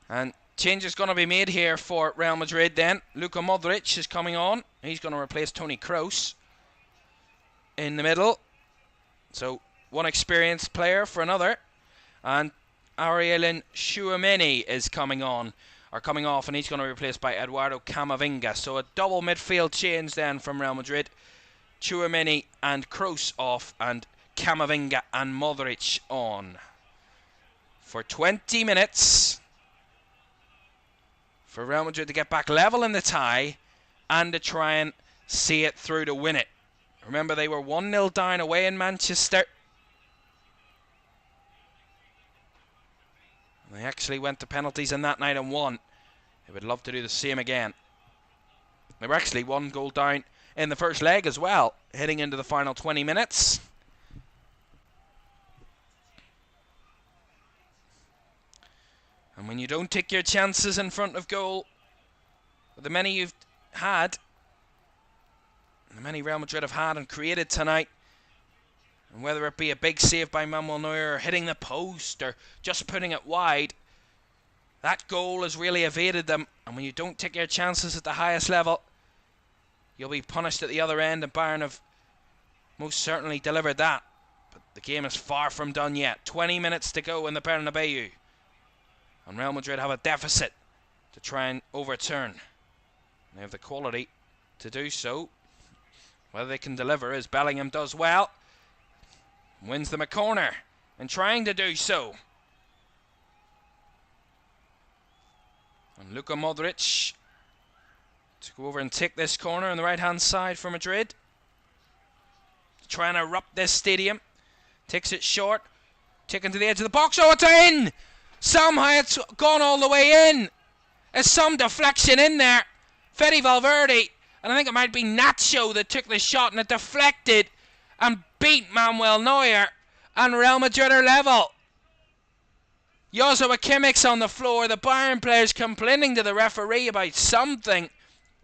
And change is going to be made here for Real Madrid then. Luka Modric is coming on. He's going to replace Toni Kroos in the middle. So one experienced player for another. And Arielin Tchouameni is coming off, and he's going to be replaced by Eduardo Camavinga. So a double midfield change then from Real Madrid. Tchouameni and Kroos off, and Camavinga and Modric on. For 20 minutes for Real Madrid to get back level in the tie and to try and see it through to win it. Remember, they were 1-0 down away in Manchester. They actually went to penalties in that night and won. They would love to do the same again. They were actually 1 goal down in the first leg as well, heading into the final 20 minutes. And when you don't take your chances in front of goal, the many you've had, the many Real Madrid have had and created tonight, and whether it be a big save by Manuel Neuer, or hitting the post, or just putting it wide, that goal has really evaded them. And when you don't take your chances at the highest level, you'll be punished at the other end, and Bayern have most certainly delivered that. But the game is far from done yet. 20 minutes to go in the Bernabeu, and Real Madrid have a deficit to try and overturn. They have the quality to do so. Whether they can deliver, as Bellingham does well, wins them a corner and trying to do so. And Luka Modric to go over and take this corner on the right hand side for Madrid, trying to erupt this stadium. Takes it short, taken to the edge of the box. Oh, it's in! Somehow it's gone all the way in. There's some deflection in there. Fede Valverde, and I think it might be Nacho that took the shot, and it deflected and beat Manuel Neuer, and Real Madrid are level. Joshua Kimmich's on the floor. The Bayern players complaining to the referee about something,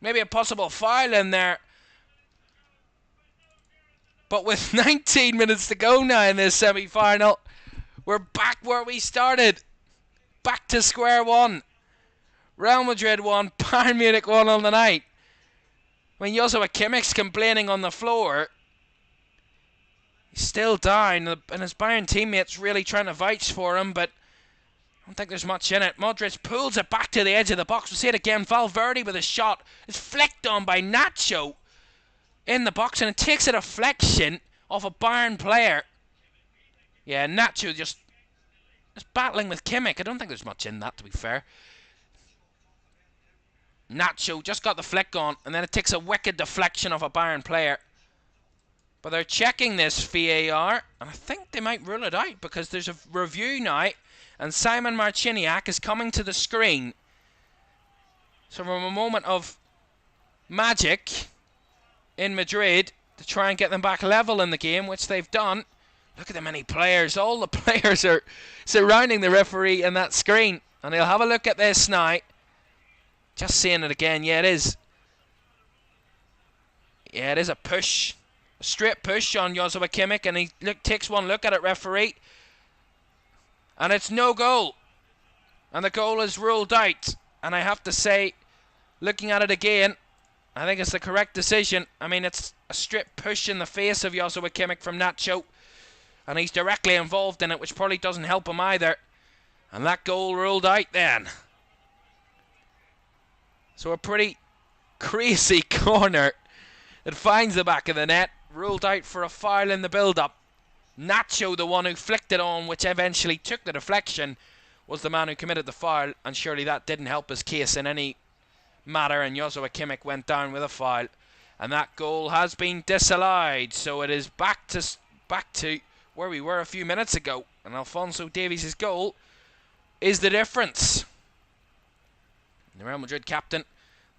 maybe a possible foul in there. But with 19 minutes to go now in this semi-final, we're back where we started. Back to square one. Real Madrid won, Bayern Munich won on the night. When Joshua Kimmich's complaining on the floor, he's still down, and his Bayern teammates really trying to vouch for him, but I don't think there's much in it. Modric pulls it back to the edge of the box. We'll see it again. Valverde with a shot. It's flicked on by Nacho in the box, and it takes a deflection off a Bayern player. Yeah, Nacho just battling with Kimmich. I don't think there's much in that, to be fair. Nacho just got the flick on, and then it takes a wicked deflection of a Bayern player. But they're checking this VAR, and I think they might rule it out, because there's a review now, and Simon Marciniak is coming to the screen. So from a moment of magic in Madrid to try and get them back level in the game, which they've done. Look at the many players. All the players are surrounding the referee in that screen, and he'll have a look at this now. Just seeing it again. Yeah, it is. Yeah, it is a push. A straight push on Joshua Kimmich, and he takes one look at it, referee. And it's no goal. And the goal is ruled out. And I have to say, looking at it again, I think it's the correct decision. I mean, it's a straight push in the face of Joshua Kimmich from Nacho. And he's directly involved in it, which probably doesn't help him either. And that goal ruled out then. So a pretty crazy corner that finds the back of the net. Ruled out for a foul in the build-up. Nacho, the one who flicked it on, which eventually took the deflection, was the man who committed the foul. And surely that didn't help his case in any matter. And Joshua Kimmich went down with a foul. And that goal has been disallowed. So it is back to where we were a few minutes ago. And Alphonso Davies' goal is the difference. The Real Madrid captain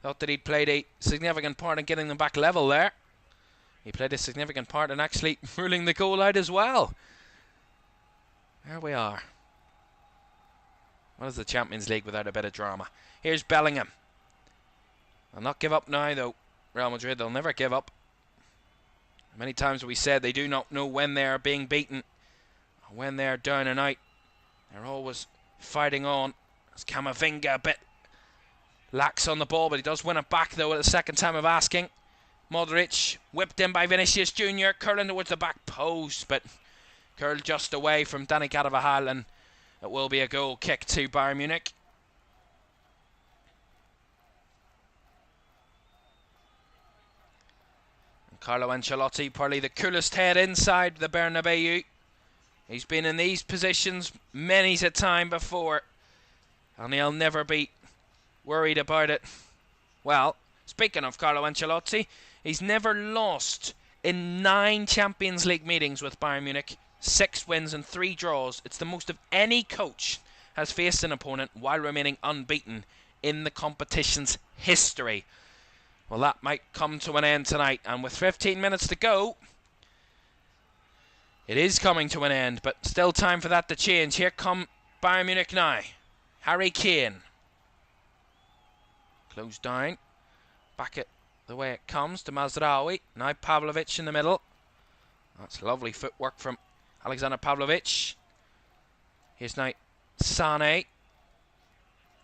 thought that he'd played a significant part in getting them back level there. He played a significant part in actually ruling the goal out as well. There we are. What is the Champions League without a bit of drama? Here's Bellingham. They'll not give up now, though. Real Madrid, they'll never give up. Many times we said they do not know when they are being beaten, or when they are down and out. They're always fighting on. As Camavinga a bit lax on the ball, but he does win it back, though, at the second time of asking. Modric, whipped in by Vinicius Jr., curling towards the back post, but curled just away from Dani Carvajal, and it will be a goal kick to Bayern Munich. And Carlo Ancelotti, probably the coolest head inside the Bernabeu. He's been in these positions many's a time before, and he'll never be worried about it. Well, speaking of Carlo Ancelotti, he's never lost in 9 Champions League meetings with Bayern Munich. 6 wins and 3 draws. It's the most of any coach has faced an opponent while remaining unbeaten in the competition's history. Well, that might come to an end tonight, and with 15 minutes to go, it is coming to an end, but still time for that to change. Here come Bayern Munich now. Harry Kane. Closed down. Back it the way it comes to Mazraoui. Now Pavlovic in the middle. That's lovely footwork from Alexander Pavlovic. Here's now Sané.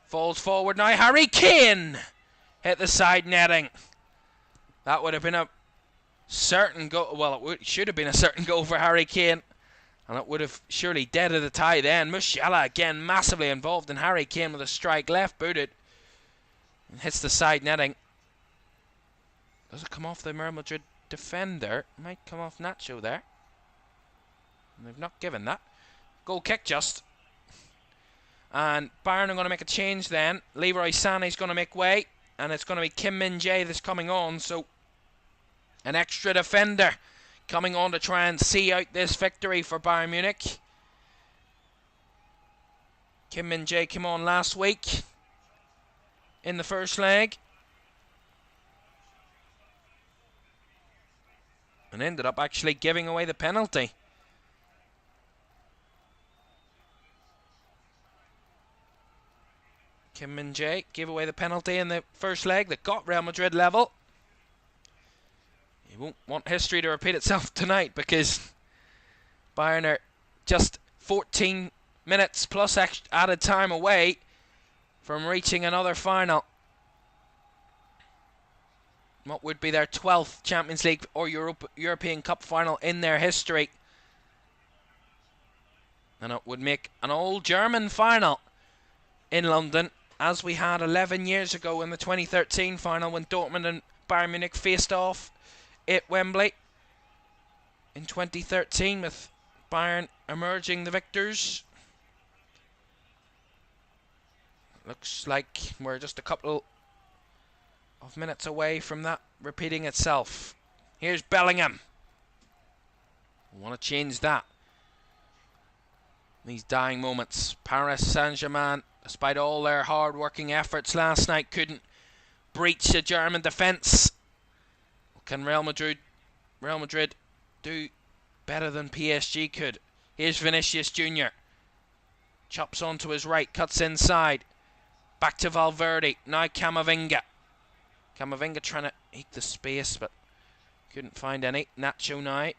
Falls forward now. Harry Kane hit the side netting. That would have been a certain goal. Well, it should have been a certain goal for Harry Kane. And it would have surely deaded the tie then. Musiala again massively involved in Harry Kane with a strike left booted. And hits the side netting. Does it come off the Real Madrid defender? It might come off Nacho there. And they've not given that. Goal kick just. And Bayern are going to make a change then. Leroy Sané's going to make way. And it's going to be Kim Min-jae that's coming on. So an extra defender coming on to try and see out this victory for Bayern Munich. Kim Min-jae came on last week in the first leg. And ended up actually giving away the penalty. Kim Min-jae gave away the penalty in the first leg that got Real Madrid level. You won't want history to repeat itself tonight because Bayern are just 14 minutes plus added time away from reaching another final. What would be their 12th Champions League or European Cup final in their history. And it would make an old German final in London, as we had 11 years ago in the 2013 final when Dortmund and Bayern Munich faced off at Wembley in 2013, with Bayern emerging the victors. Looks like we're just a couple of minutes away from that repeating itself. Here's Bellingham. We want to change that. These dying moments. Paris Saint-Germain, despite all their hard-working efforts last night, couldn't breach the German defence. Can Real Madrid do better than PSG could? Here's Vinicius Jr. Chops onto his right, cuts inside. Back to Valverde. Now Camavinga. Camavinga trying to eke the space, but couldn't find any. Nacho now.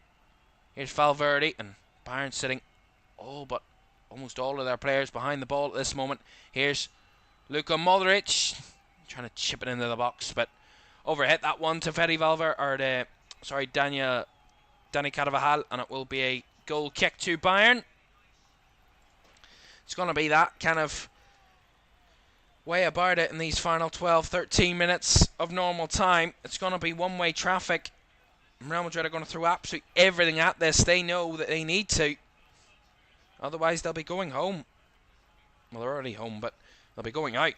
Here's Valverde, and Bayern sitting almost all of their players behind the ball at this moment. Here's Luka Modric trying to chip it into the box, but overhit that one to Dani Carvajal, and it will be a goal kick to Bayern. It's going to be that kind of way about it in these final 12-13 minutes of normal time. It's going to be one-way traffic. Real Madrid are going to throw absolutely everything at this. They know that they need to. Otherwise, they'll be going home. Well, they're already home, but they'll be going out.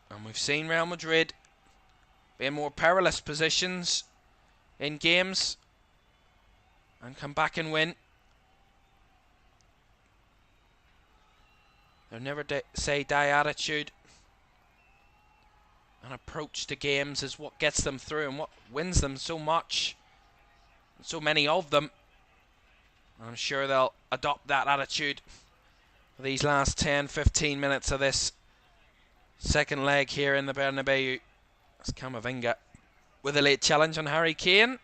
And we've seen Real Madrid be in more perilous positions in games and come back and win. Their never say die attitude and approach to games is what gets them through and what wins them so much. So many of them. I'm sure they'll adopt that attitude for these last 10-15 minutes of this second leg here in the Bernabeu. It's Camavinga with a late challenge on Harry Kane.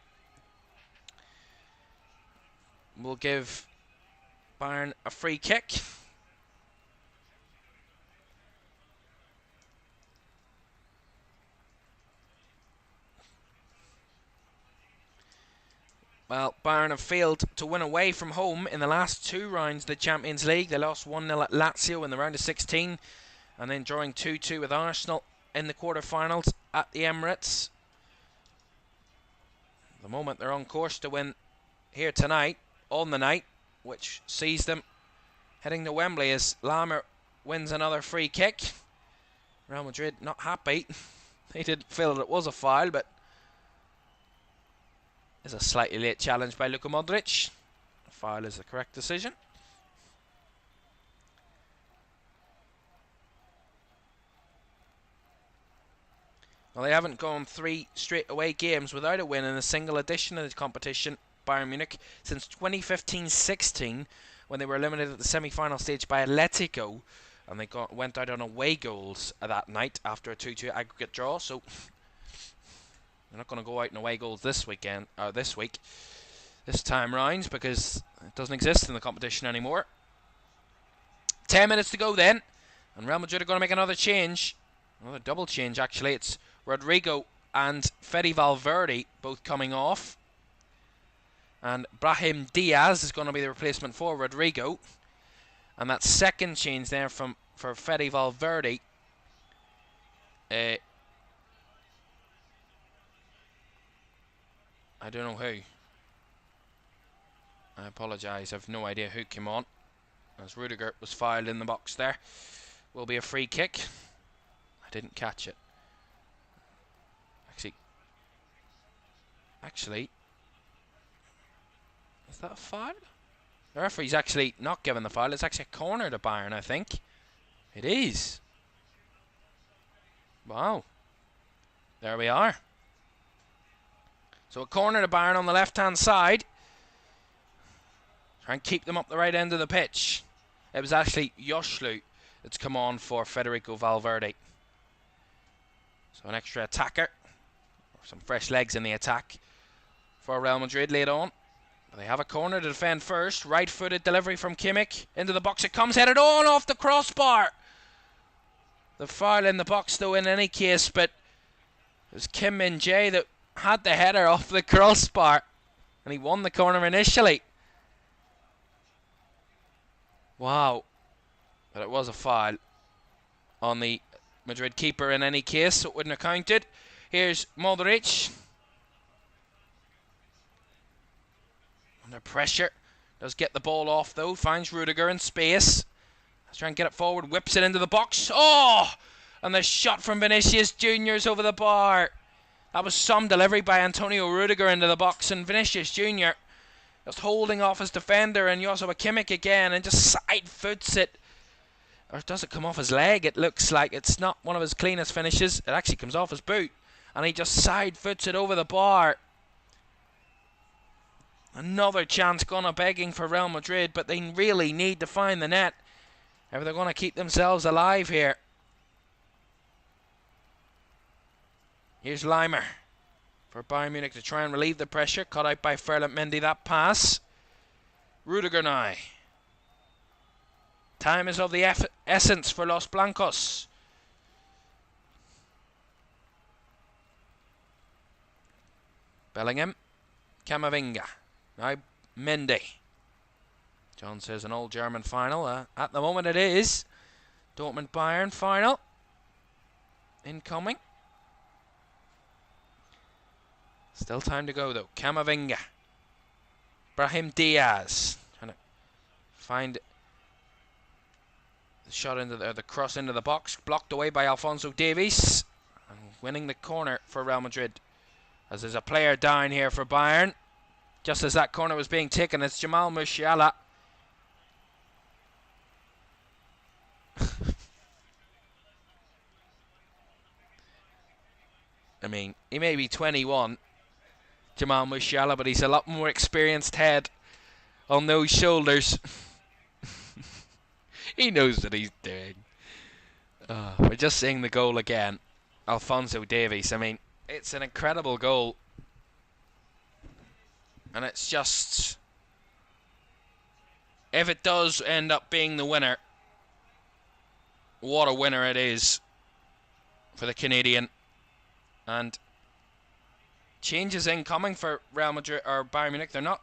We'll give Bayern a free kick. Well, Bayern have failed to win away from home in the last 2 rounds of the Champions League. They lost 1-0 at Lazio in the round of 16, and then drawing 2-2 with Arsenal in the quarterfinals at the Emirates. At the moment, they're on course to win here tonight, on the night, which sees them heading to Wembley as Laimer wins another free kick. Real Madrid not happy. They didn't feel that it was a foul, but it's a slightly late challenge by Luka Modric. A foul is the correct decision. Well, they haven't gone 3 straight away games without a win in a single edition of the competition, Bayern Munich, since 2015-16, when they were eliminated at the semi-final stage by Atletico, and they went out on away goals that night after a 2-2 aggregate draw. So they're not going to go out in away goals this week, this time round, because it doesn't exist in the competition anymore. 10 minutes to go then, and Real Madrid are going to make another change, another double change actually. It's Rodrigo and Fede Valverde both coming off, and Brahim Diaz is going to be the replacement for Rodrigo. And that second change there for Fede Valverde, I don't know who. I apologise, I've no idea who came on, as Rudiger was fouled in the box there. Will be a free kick. I didn't catch it. Actually, is that a foul? The referee's actually not given the foul. It's actually a corner to Bayern, I think. It is. Wow. There we are. So a corner to Bayern on the left-hand side. Try and keep them up the right end of the pitch. It was actually Yoshlu that's come on for Federico Valverde. So an extra attacker. Some fresh legs in the attack for Real Madrid later on. They have a corner to defend first. Right-footed delivery from Kimmich. Into the box it comes, headed on off the crossbar. The foul in the box though in any case, but it was Kim Min-jae that had the header off the crossbar. And he won the corner initially. Wow. But it was a foul on the Madrid keeper in any case, so it wouldn't have counted. Here's Modric. Under pressure. Does get the ball off though. Finds Rudiger in space. Let's try and get it forward. Whips it into the box. Oh! And the shot from Vinicius Jr.'s over the bar. That was some delivery by Antonio Rudiger into the box. And Vinicius Jr. just holding off his defender. And Joshua Kimmich again. And just side foots it. Or does it come off his leg? It looks like it's not one of his cleanest finishes. It actually comes off his boot. And he just side foots it over the bar. Another chance gone begging for Real Madrid, but they really need to find the net if they're going to keep themselves alive here. Here's Laimer for Bayern Munich to try and relieve the pressure. Cut out by Ferland Mendy, that pass. Rudiger now. Time is of the essence for Los Blancos. Bellingham. Camavinga. Now Mendy. John says an old German final. At the moment it is. Dortmund Bayern final. Incoming. Still time to go though. Camavinga. Brahim Diaz. Trying to find the shot into the cross into the box. Blocked away by Alphonso Davies. And winning the corner for Real Madrid. As there's a player down here for Bayern. Just as that corner was being taken, it's Jamal Musiala. I mean, he may be 21, Jamal Musiala, but he's a lot more experienced head on those shoulders. He knows what he's doing. We're just seeing the goal again. Alphonso Davies. I mean, it's an incredible goal. And it's just, if it does end up being the winner, what a winner it is for the Canadian. And changes incoming for Real Madrid or Bayern Munich. They're not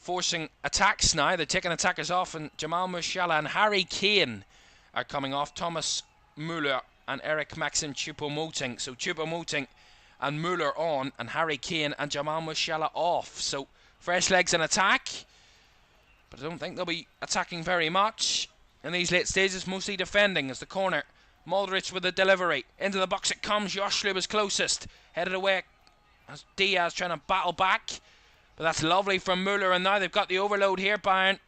forcing attacks now. They're taking attackers off, and Jamal Musiala and Harry Kane are coming off. Thomas Müller and Eric Maxim Choupo-Moting. So Choupo-Moting and Müller on, and Harry Kane and Jamal Musiala off. So fresh legs in attack, but I don't think they'll be attacking very much in these late stages, mostly defending as the corner. Modric with the delivery. Into the box it comes. Joslu was closest. Headed away as Diaz trying to battle back. But that's lovely from Müller, and now they've got the overload here, Bayern.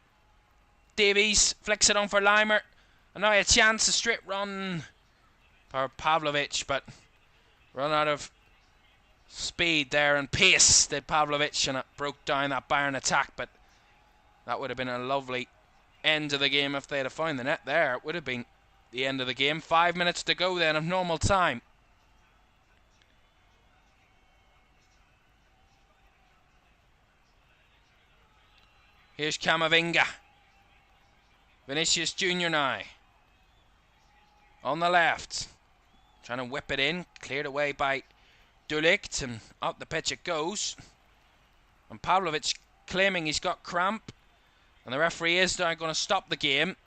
Davies flicks it on for Leimer. And now a chance, a straight run for Pavlovic, but run out of speed there and pace did Pavlovic, and it broke down that Bayern attack. But that would have been a lovely end to the game if they'd have found the net there. It would have been the end of the game. 5 minutes to go then of normal time. Here's Camavinga. Vinicius Junior now. On the left. Trying to whip it in. Cleared away by De Ligt, and up the pitch it goes. And Pavlovic claiming he's got cramp. And the referee is now going to stop the game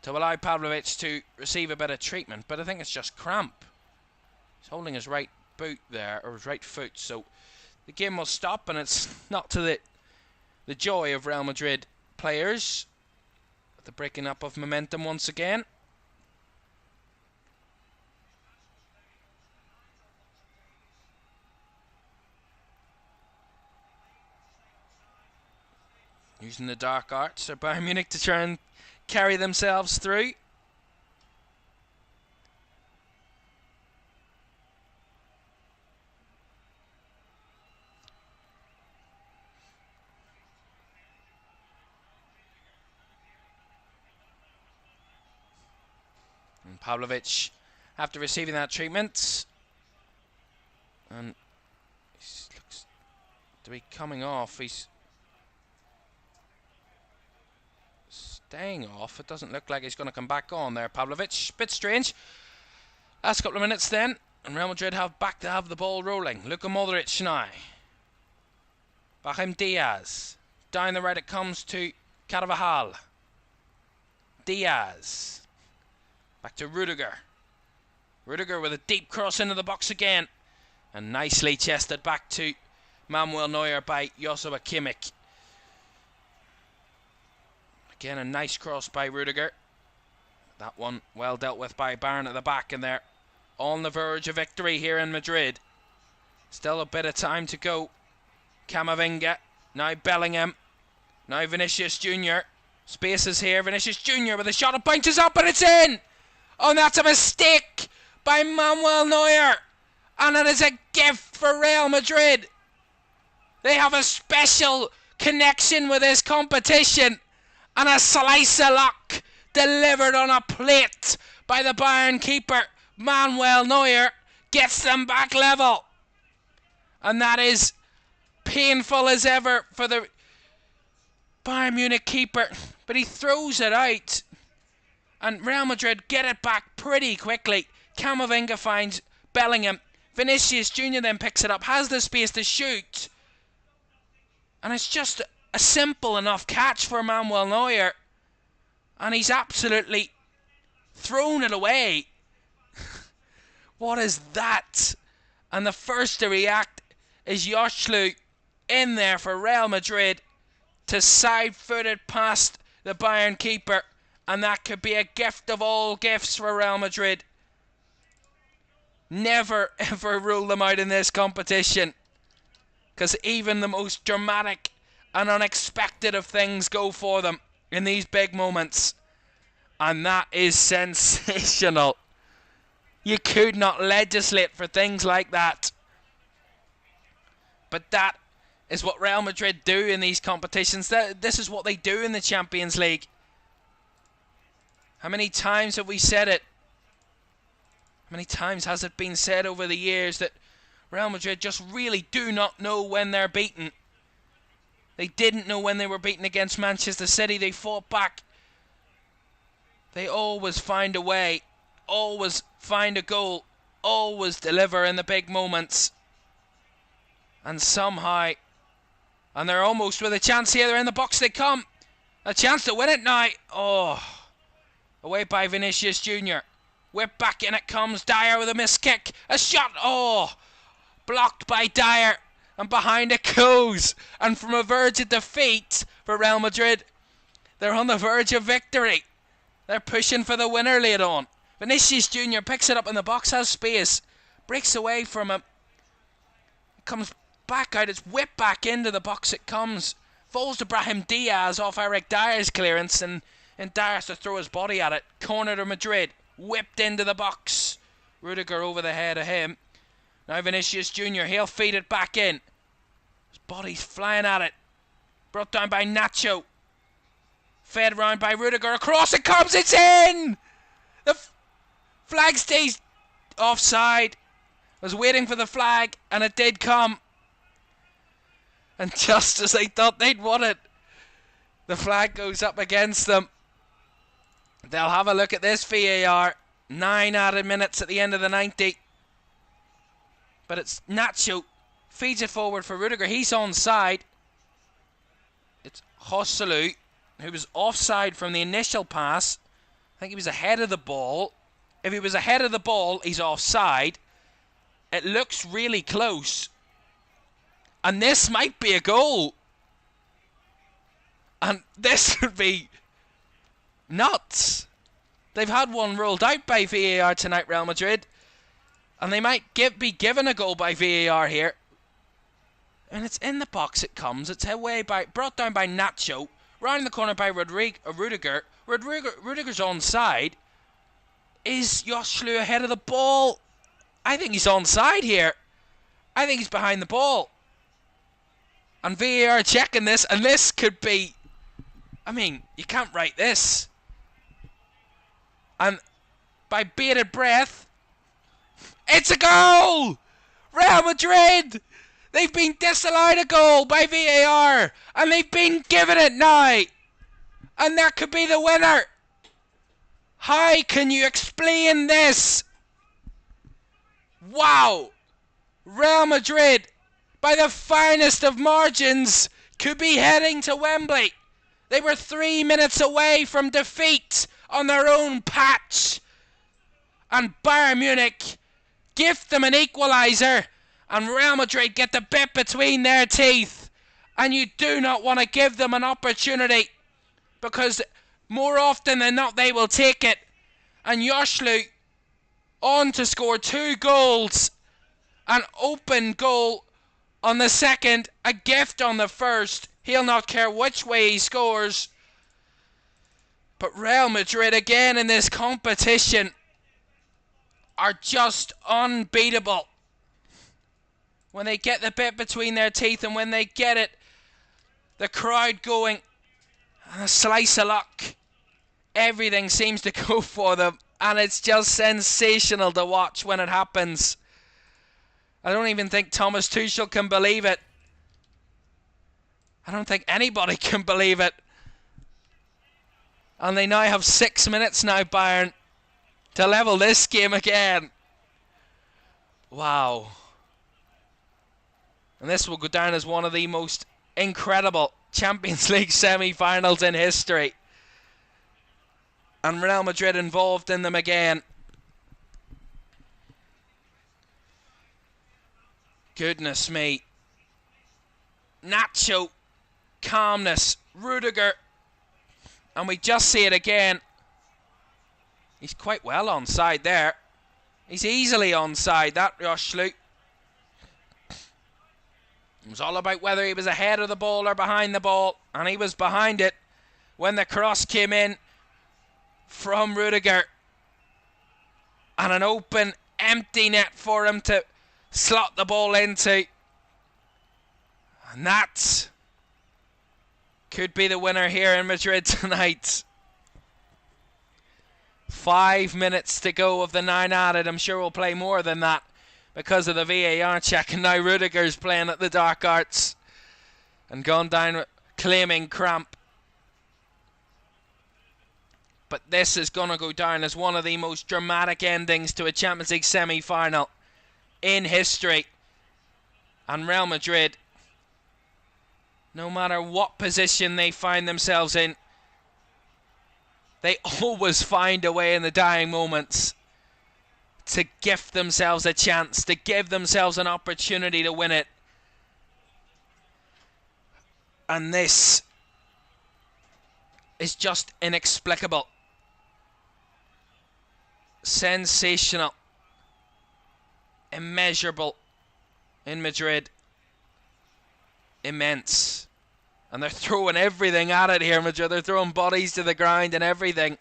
to allow Pavlovic to receive a bit of treatment. But I think it's just cramp. He's holding his right boot there, or his right foot. So the game will stop, and it's not to the joy of Real Madrid players. The breaking up of momentum once again. Using the dark arts of Bayern Munich to try and carry themselves through. And Pavlovic, after receiving that treatment, and he looks to be coming off. He's staying off. It doesn't look like he's going to come back on there, Pavlovic. Bit strange. Last couple of minutes then, and Real Madrid have back to have the ball rolling. Luka Modric now. Brahim Diaz. Down the right it comes to Carvajal. Diaz. Back to Rudiger. Rudiger with a deep cross into the box again. And nicely chested back to Manuel Neuer by Joshua Kimmich. Again, a nice cross by Rudiger. That one well dealt with by Bayern at the back, and they're on the verge of victory here in Madrid. Still a bit of time to go. Camavinga, now Bellingham, now Vinicius Junior. Spaces here, Vinicius Junior with a shot, it bounces up and it's in! Oh, and that's a mistake by Manuel Neuer. And it is a gift for Real Madrid. They have a special connection with this competition. And a slice of luck delivered on a plate by the Bayern keeper. Manuel Neuer gets them back level. And that is painful as ever for the Bayern Munich keeper. But he throws it out. And Real Madrid get it back pretty quickly. Camavinga finds Bellingham. Vinicius Junior then picks it up, has the space to shoot. And it's just a simple enough catch for Manuel Neuer. And he's absolutely thrown it away. What is that? And the first to react is Joslu in there for Real Madrid to side-foot it past the Bayern keeper. And that could be a gift of all gifts for Real Madrid. Never ever rule them out in this competition. Because even the most dramatic and unexpected of things go for them in these big moments. And that is sensational. You could not legislate for things like that. But that is what Real Madrid do in these competitions. This is what they do in the Champions League. How many times have we said it? How many times has it been said over the years that Real Madrid just really do not know when they're beaten? They didn't know when they were beaten against Manchester City. They fought back. They always find a way. Always find a goal. Always deliver in the big moments. And somehow, and they're almost with a chance here. They're in the box they come. A chance to win it now. Oh, away by Vinicius Junior. Whip back in it comes. Dyer with a missed kick. A shot. Oh, blocked by Dyer. And behind it goes. And from a verge of defeat for Real Madrid, they're on the verge of victory. They're pushing for the winner late on. Vinicius Jr. picks it up in the box, has space. Breaks away from him. Comes back out. It's whipped back into the box. It comes. Falls to Brahim Diaz off Eric Dyer's clearance. And Dyer has to throw his body at it. Corner to Madrid. Whipped into the box. Rudiger over the head of him. Now Vinicius Jr. He'll feed it back in. His body's flying at it. Brought down by Nacho. Fed round by Rudiger. Across it comes. It's in! The flag stays offside. Was waiting for the flag, and it did come. And just as they thought they'd won it, the flag goes up against them. They'll have a look at this VAR. 9 added minutes at the end of the 90. But it's Nacho. Feeds it forward for Rudiger. He's onside. It's Joselu, who was offside from the initial pass. I think he was ahead of the ball. If he was ahead of the ball, he's offside. It looks really close. And this might be a goal. And this would be nuts. They've had one ruled out by VAR tonight, Real Madrid. And they might be given a goal by VAR here. And it's in the box it comes. It's brought down by Nacho. Round the corner by Rudiger. Rudiger's onside. Is Joselu ahead of the ball? I think he's onside here. I think he's behind the ball. And VAR checking this, and this could be... I mean, you can't write this. And by bated breath, it's a goal! Real Madrid! They've been disallowed a goal by VAR, and they've been given it now. And that could be the winner. How can you explain this? Wow! Real Madrid, by the finest of margins, could be heading to Wembley. They were 3 minutes away from defeat on their own patch. And Bayern Munich gift them an equaliser, and Real Madrid get the bit between their teeth. And you do not want to give them an opportunity, because more often than not they will take it. And Joselu on to score 2 goals. An open goal on the second, a gift on the first. He'll not care which way he scores. But Real Madrid again in this competition are just unbeatable. When they get the bit between their teeth, and when they get it, the crowd going, and a slice of luck. Everything seems to go for them, and it's just sensational to watch when it happens. I don't even think Thomas Tuchel can believe it. I don't think anybody can believe it. And they now have 6 minutes now, Bayern, to level this game again. Wow. And this will go down as one of the most incredible Champions League semi-finals in history. And Real Madrid involved in them again. Goodness me. Nacho. Calmness. Rudiger. And we just see it again. He's quite well onside there. He's easily onside, that Joselu. It was all about whether he was ahead of the ball or behind the ball. And he was behind it when the cross came in from Rudiger. And an open, empty net for him to slot the ball into. And that could be the winner here in Madrid tonight. 5 minutes to go of the 9 added. I'm sure we'll play more than that because of the VAR check. And now Rudiger's playing at the dark arts and gone down claiming cramp. But this is going to go down as one of the most dramatic endings to a Champions League semi-final in history. And Real Madrid, no matter what position they find themselves in, they always find a way in the dying moments to gift themselves a chance, to give themselves an opportunity to win it. And this is just inexplicable. Sensational. Immeasurable in Madrid. Immense. And they're throwing everything at it here, Madrid. They're throwing bodies to the ground and everything.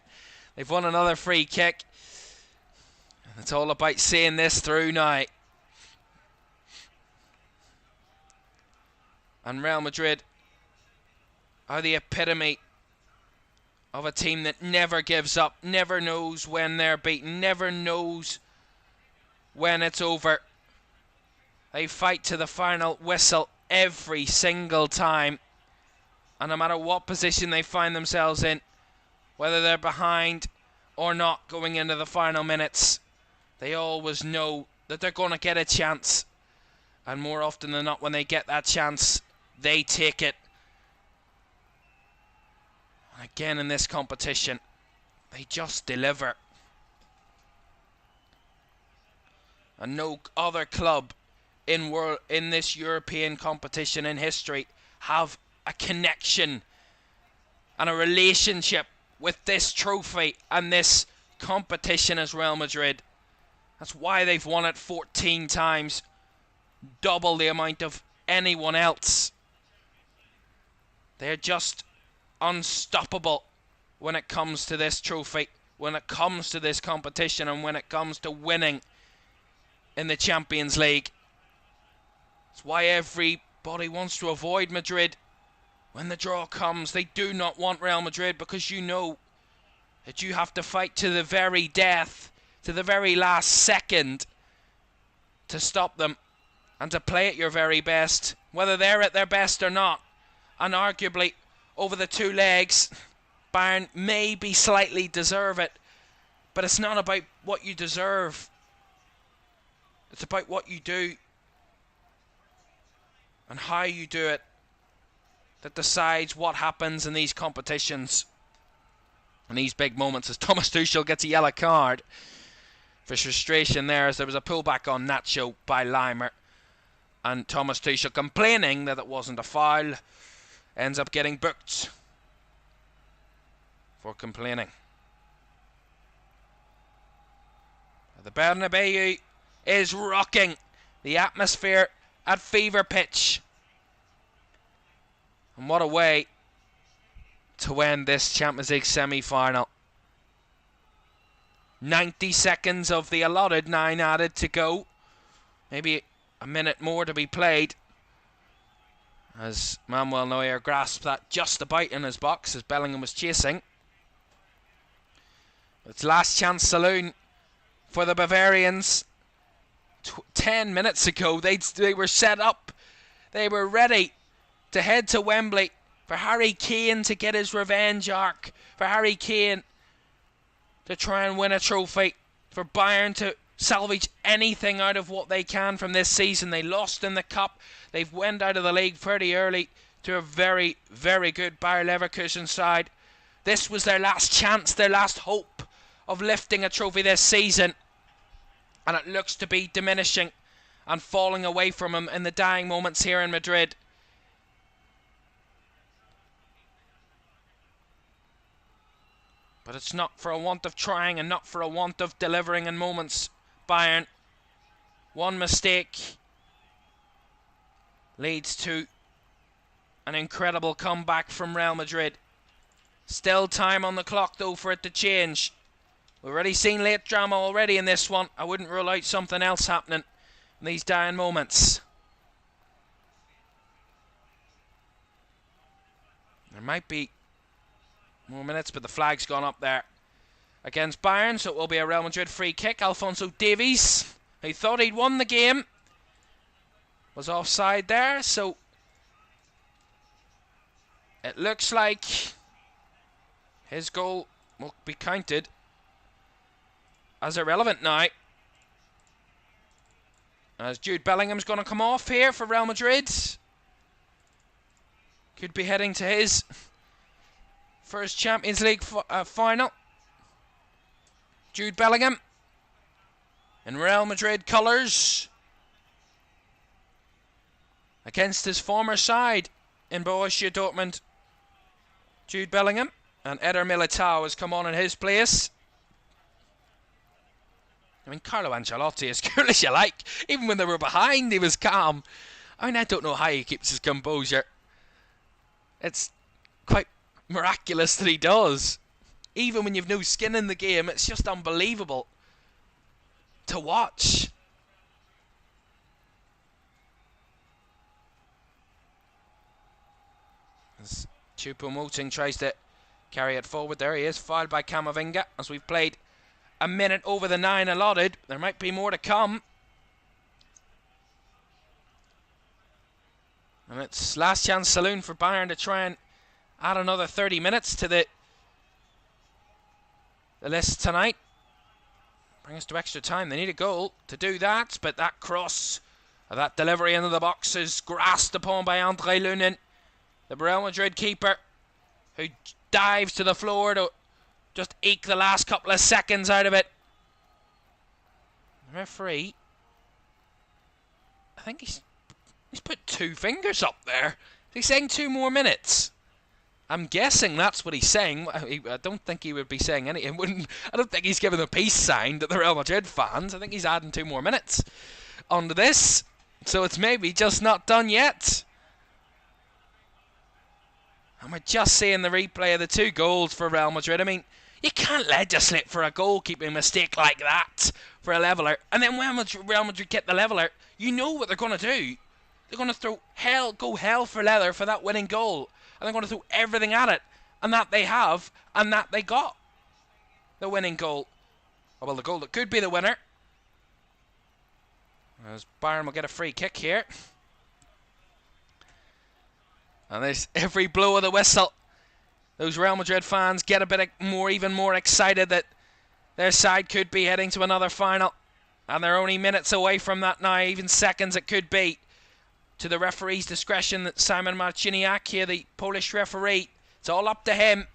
They've won another free kick. And it's all about seeing this through now. And Real Madrid are the epitome of a team that never gives up, never knows when they're beaten, never knows when it's over. They fight to the final whistle every single time. And no matter what position they find themselves in, whether they're behind or not going into the final minutes, they always know that they're going to get a chance. And more often than not, when they get that chance, they take it. And again in this competition, they just deliver. And no other club in this European competition in history have a connection and a relationship with this trophy and this competition as Real Madrid. That's why they've won it 14 times, double the amount of anyone else. They're just unstoppable when it comes to this trophy, when it comes to this competition, and when it comes to winning in the Champions League. That's why everybody wants to avoid Madrid. When the draw comes, they do not want Real Madrid, because you know that you have to fight to the very death, to the very last second, to stop them and to play at your very best, whether they're at their best or not. And arguably, over the two legs, Bayern maybe slightly deserve it, but it's not about what you deserve. It's about what you do and how you do it that decides what happens in these competitions and these big moments. As Thomas Tuchel gets a yellow card for frustration there, as there was a pullback on Nacho by Limer, and Thomas Tuchel, complaining that it wasn't a foul, ends up getting booked for complaining. The Bernabeu is rocking, the atmosphere at fever pitch. And what a way to win this Champions League semi-final. 90 seconds of the allotted 9 added to go. Maybe a minute more to be played, as Manuel Neuer grasped that just about in his box as Bellingham was chasing. It's last chance saloon for the Bavarians. 10 minutes ago they were set up. They were ready to head to Wembley for Harry Kane to get his revenge arc, for Harry Kane to try and win a trophy, for Bayern to salvage anything out of what they can from this season. They lost in the cup. They've went out of the league pretty early to a very, very good Bayer Leverkusen side. This was their last chance, their last hope of lifting a trophy this season. And it looks to be diminishing and falling away from them in the dying moments here in Madrid. But it's not for a want of trying and not for a want of delivering in moments. Bayern, one mistake leads to an incredible comeback from Real Madrid. Still time on the clock though for it to change. We've already seen late drama already in this one. I wouldn't rule out something else happening in these dying moments. There might be more minutes, but the flag's gone up there against Bayern, so it will be a Real Madrid free kick. Alphonso Davies, who thought he'd won the game, was offside there, so it looks like his goal will be counted as irrelevant now, as Jude Bellingham's going to come off here for Real Madrid. Could be heading to his first Champions League final. Jude Bellingham in Real Madrid colours against his former side in Borussia Dortmund. Jude Bellingham, and Eder Militao has come on in his place. I mean, Carlo Ancelotti, as cool as you like, even when they were behind, he was calm. I mean, I don't know how he keeps his composure. It's quite miraculous that he does. Even when you've no skin in the game, it's just unbelievable to watch. As Choupo-Moting tries to carry it forward, there he is, fouled by Camavinga. As we've played a minute over the 9 allotted, there might be more to come. And it's last chance saloon for Bayern to try and add another 30 minutes to the list tonight. Bring us to extra time. They need a goal to do that, but that cross, that delivery into the box is grasped upon by Andre Lunin, the Real Madrid keeper, who dives to the floor to just eke the last couple of seconds out of it. The referee, I think he's put 2 fingers up there. He's saying 2 more minutes. I'm guessing that's what he's saying. I don't think he would be saying anything. I don't think he's giving a peace sign to the Real Madrid fans. I think he's adding 2 more minutes onto this. So it's maybe just not done yet. And we're just seeing the replay of the 2 goals for Real Madrid. I mean, you can't legislate for a goalkeeping mistake like that for a leveller. And then when Real Madrid get the leveller, you know what they're going to do. They're going to go hell for leather for that winning goal. And they're going to throw everything at it. And that they have. And that they got. The winning goal. Oh, well, the goal that could be the winner. As Bayern will get a free kick here. And there's every blow of the whistle. Those Real Madrid fans get a bit even more excited that their side could be heading to another final. And they're only minutes away from that now. Even seconds it could be. To the referee's discretion, that Simon Marciniak here, the Polish referee, it's all up to him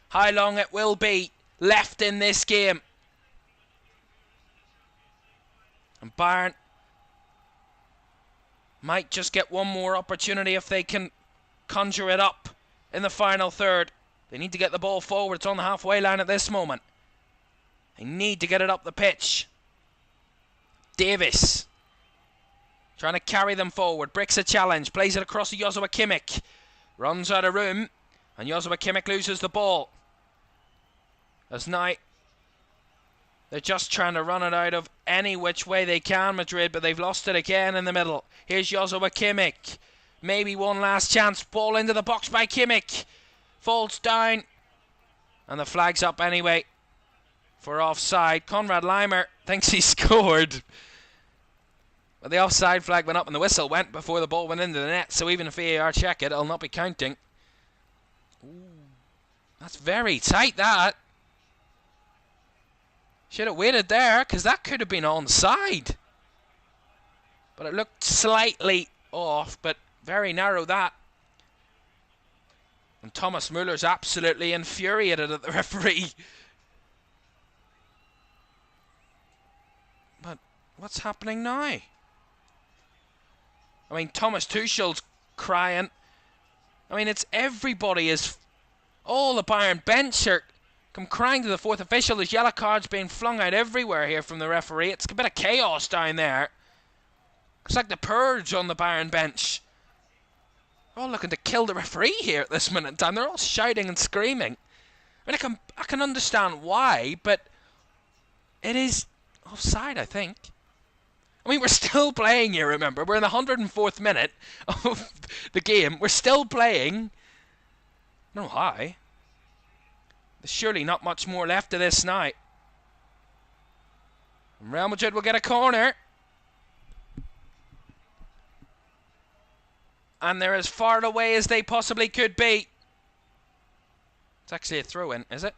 how long it will be left in this game. And Bayern might just get one more opportunity if they can conjure it up in the final third. They need to get the ball forward. It's on the halfway line at this moment. They need to get it up the pitch. Davis trying to carry them forward. Bricks a challenge. Plays it across to Joshua Kimmich. Runs out of room. And Joshua Kimmich loses the ball. As now they're just trying to run it out of any which way they can, Madrid. But they've lost it again in the middle. Here's Joshua Kimmich. Maybe one last chance. Ball into the box by Kimmich. Falls down. And the flag's up anyway for offside. Konrad Leimer thinks he scored. But the offside flag went up and the whistle went before the ball went into the net. So even if VAR check it, it'll not be counting. Ooh, that's very tight, that. Should have waited there, because that could have been onside. But it looked slightly off, but very narrow, that. And Thomas Muller's absolutely infuriated at the referee. But what's happening now? I mean, Thomas Tuchel's crying. I mean, it's everybody is... All the Bayern bench are come crying to the 4th official. There's yellow cards being flung out everywhere here from the referee. It's a bit of chaos down there. It's like the purge on the Bayern bench. They're all looking to kill the referee here at this minute in time. They're all shouting and screaming. I mean, I can understand why, but it is offside, I think. I mean, we're still playing here, remember. We're in the 104th minute of the game. We're still playing. No, hi. There's surely not much more left of this now. And Real Madrid will get a corner. And they're as far away as they possibly could be. It's actually a throw-in, is it?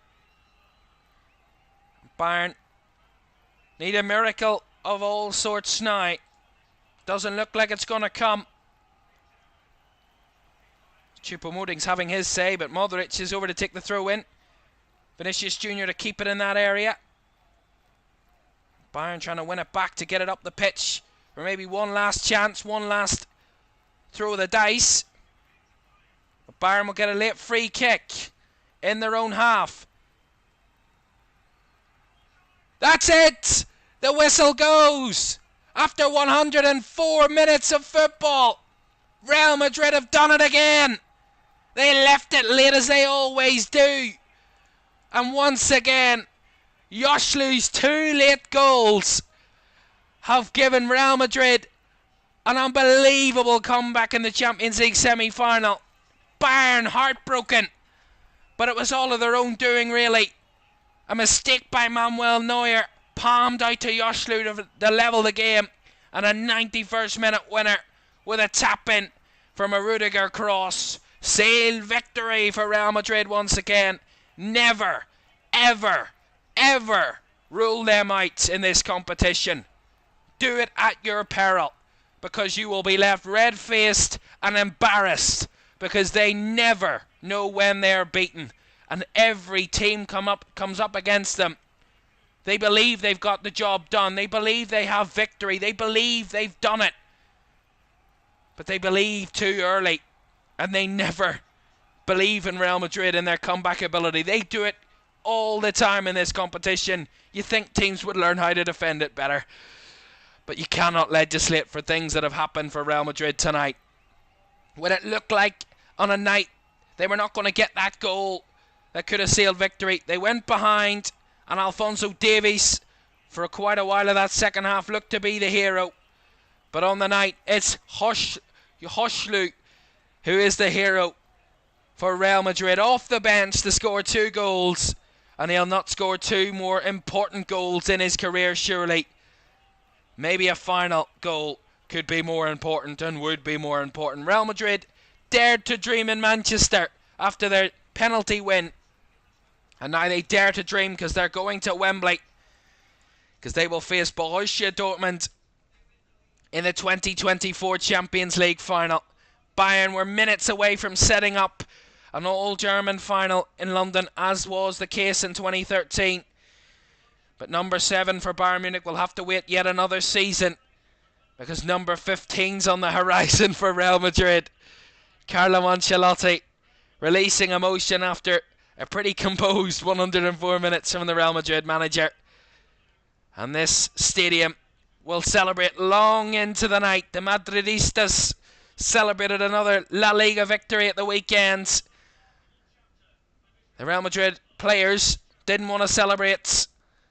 Bayern need a miracle of all sorts now. Doesn't look like it's going to come. Choupo-Moting's having his say, but Modric is over to take the throw in. Vinicius Jr. to keep it in that area. Bayern trying to win it back to get it up the pitch for maybe one last chance, one last throw of the dice. But Bayern will get a late free kick in their own half. That's it! The whistle goes! After 104 minutes of football, Real Madrid have done it again! They left it late as they always do. And once again, Yoshlu's 2 late goals have given Real Madrid an unbelievable comeback in the Champions League semi-final. Bayern heartbroken, but it was all of their own doing really. A mistake by Manuel Neuer, palmed out to Yoshlu to level the game, and a 91st minute winner with a tap-in from a Rudiger cross. Sail victory for Real Madrid once again. Never, ever, ever rule them out in this competition. Do it at your peril, because you will be left red-faced and embarrassed, because they never know when they are beaten, and every team comes up against them. They believe they've got the job done. They believe they have victory. They believe they've done it. But they believe too early. And they never believe in Real Madrid and their comeback ability. They do it all the time in this competition. You think teams would learn how to defend it better. But you cannot legislate for things that have happened for Real Madrid tonight. When it looked like on a night they were not going to get that goal that could have sealed victory, they went behind, and Alphonso Davies, for quite a while of that second half, looked to be the hero. But on the night, it's Yoshlu who is the hero for Real Madrid, off the bench to score 2 goals, and he'll not score 2 more important goals in his career surely. Maybe a final goal could be more important and would be more important. Real Madrid dared to dream in Manchester after their penalty win, and now they dare to dream because they're going to Wembley, because they will face Borussia Dortmund in the 2024 Champions League final. Bayern were minutes away from setting up an all-German final in London, as was the case in 2013. But number 7 for Bayern Munich will have to wait yet another season, because number 15's on the horizon for Real Madrid. Carlo Ancelotti releasing emotion after a pretty composed 104 minutes from the Real Madrid manager. And this stadium will celebrate long into the night. The Madridistas celebrated another La Liga victory at the weekend. The Real Madrid players didn't want to celebrate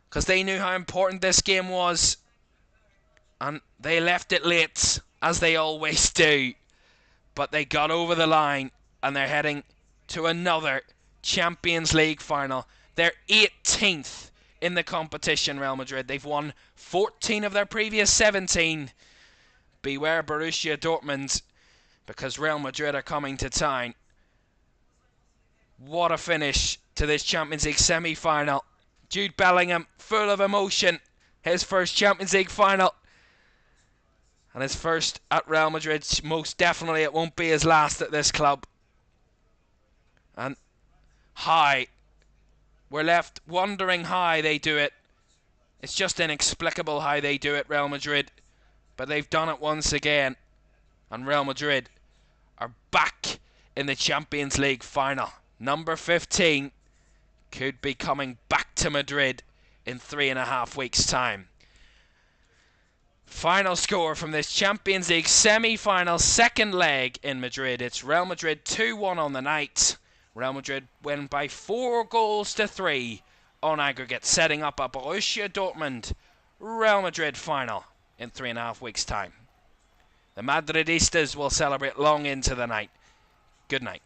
because they knew how important this game was, and they left it late, as they always do. But they got over the line, and they're heading to another Champions League final. They're 18th in the competition, Real Madrid. They've won 14 of their previous 17. Beware Borussia Dortmund, because Real Madrid are coming to town. What a finish to this Champions League semi-final. Jude Bellingham, full of emotion. His first Champions League final. And his first at Real Madrid. Most definitely it won't be his last at this club. And we're left wondering how they do it. It's just inexplicable how they do it, Real Madrid. But they've done it once again. And Real Madrid are back in the Champions League final. Number 15 could be coming back to Madrid in 3.5 weeks' time. Final score from this Champions League semi-final second leg in Madrid. It's Real Madrid 2-1 on the night. Real Madrid win by 4-3 on aggregate, setting up a Borussia Dortmund Real Madrid final in 3.5 weeks' time. The Madridistas will celebrate long into the night. Good night.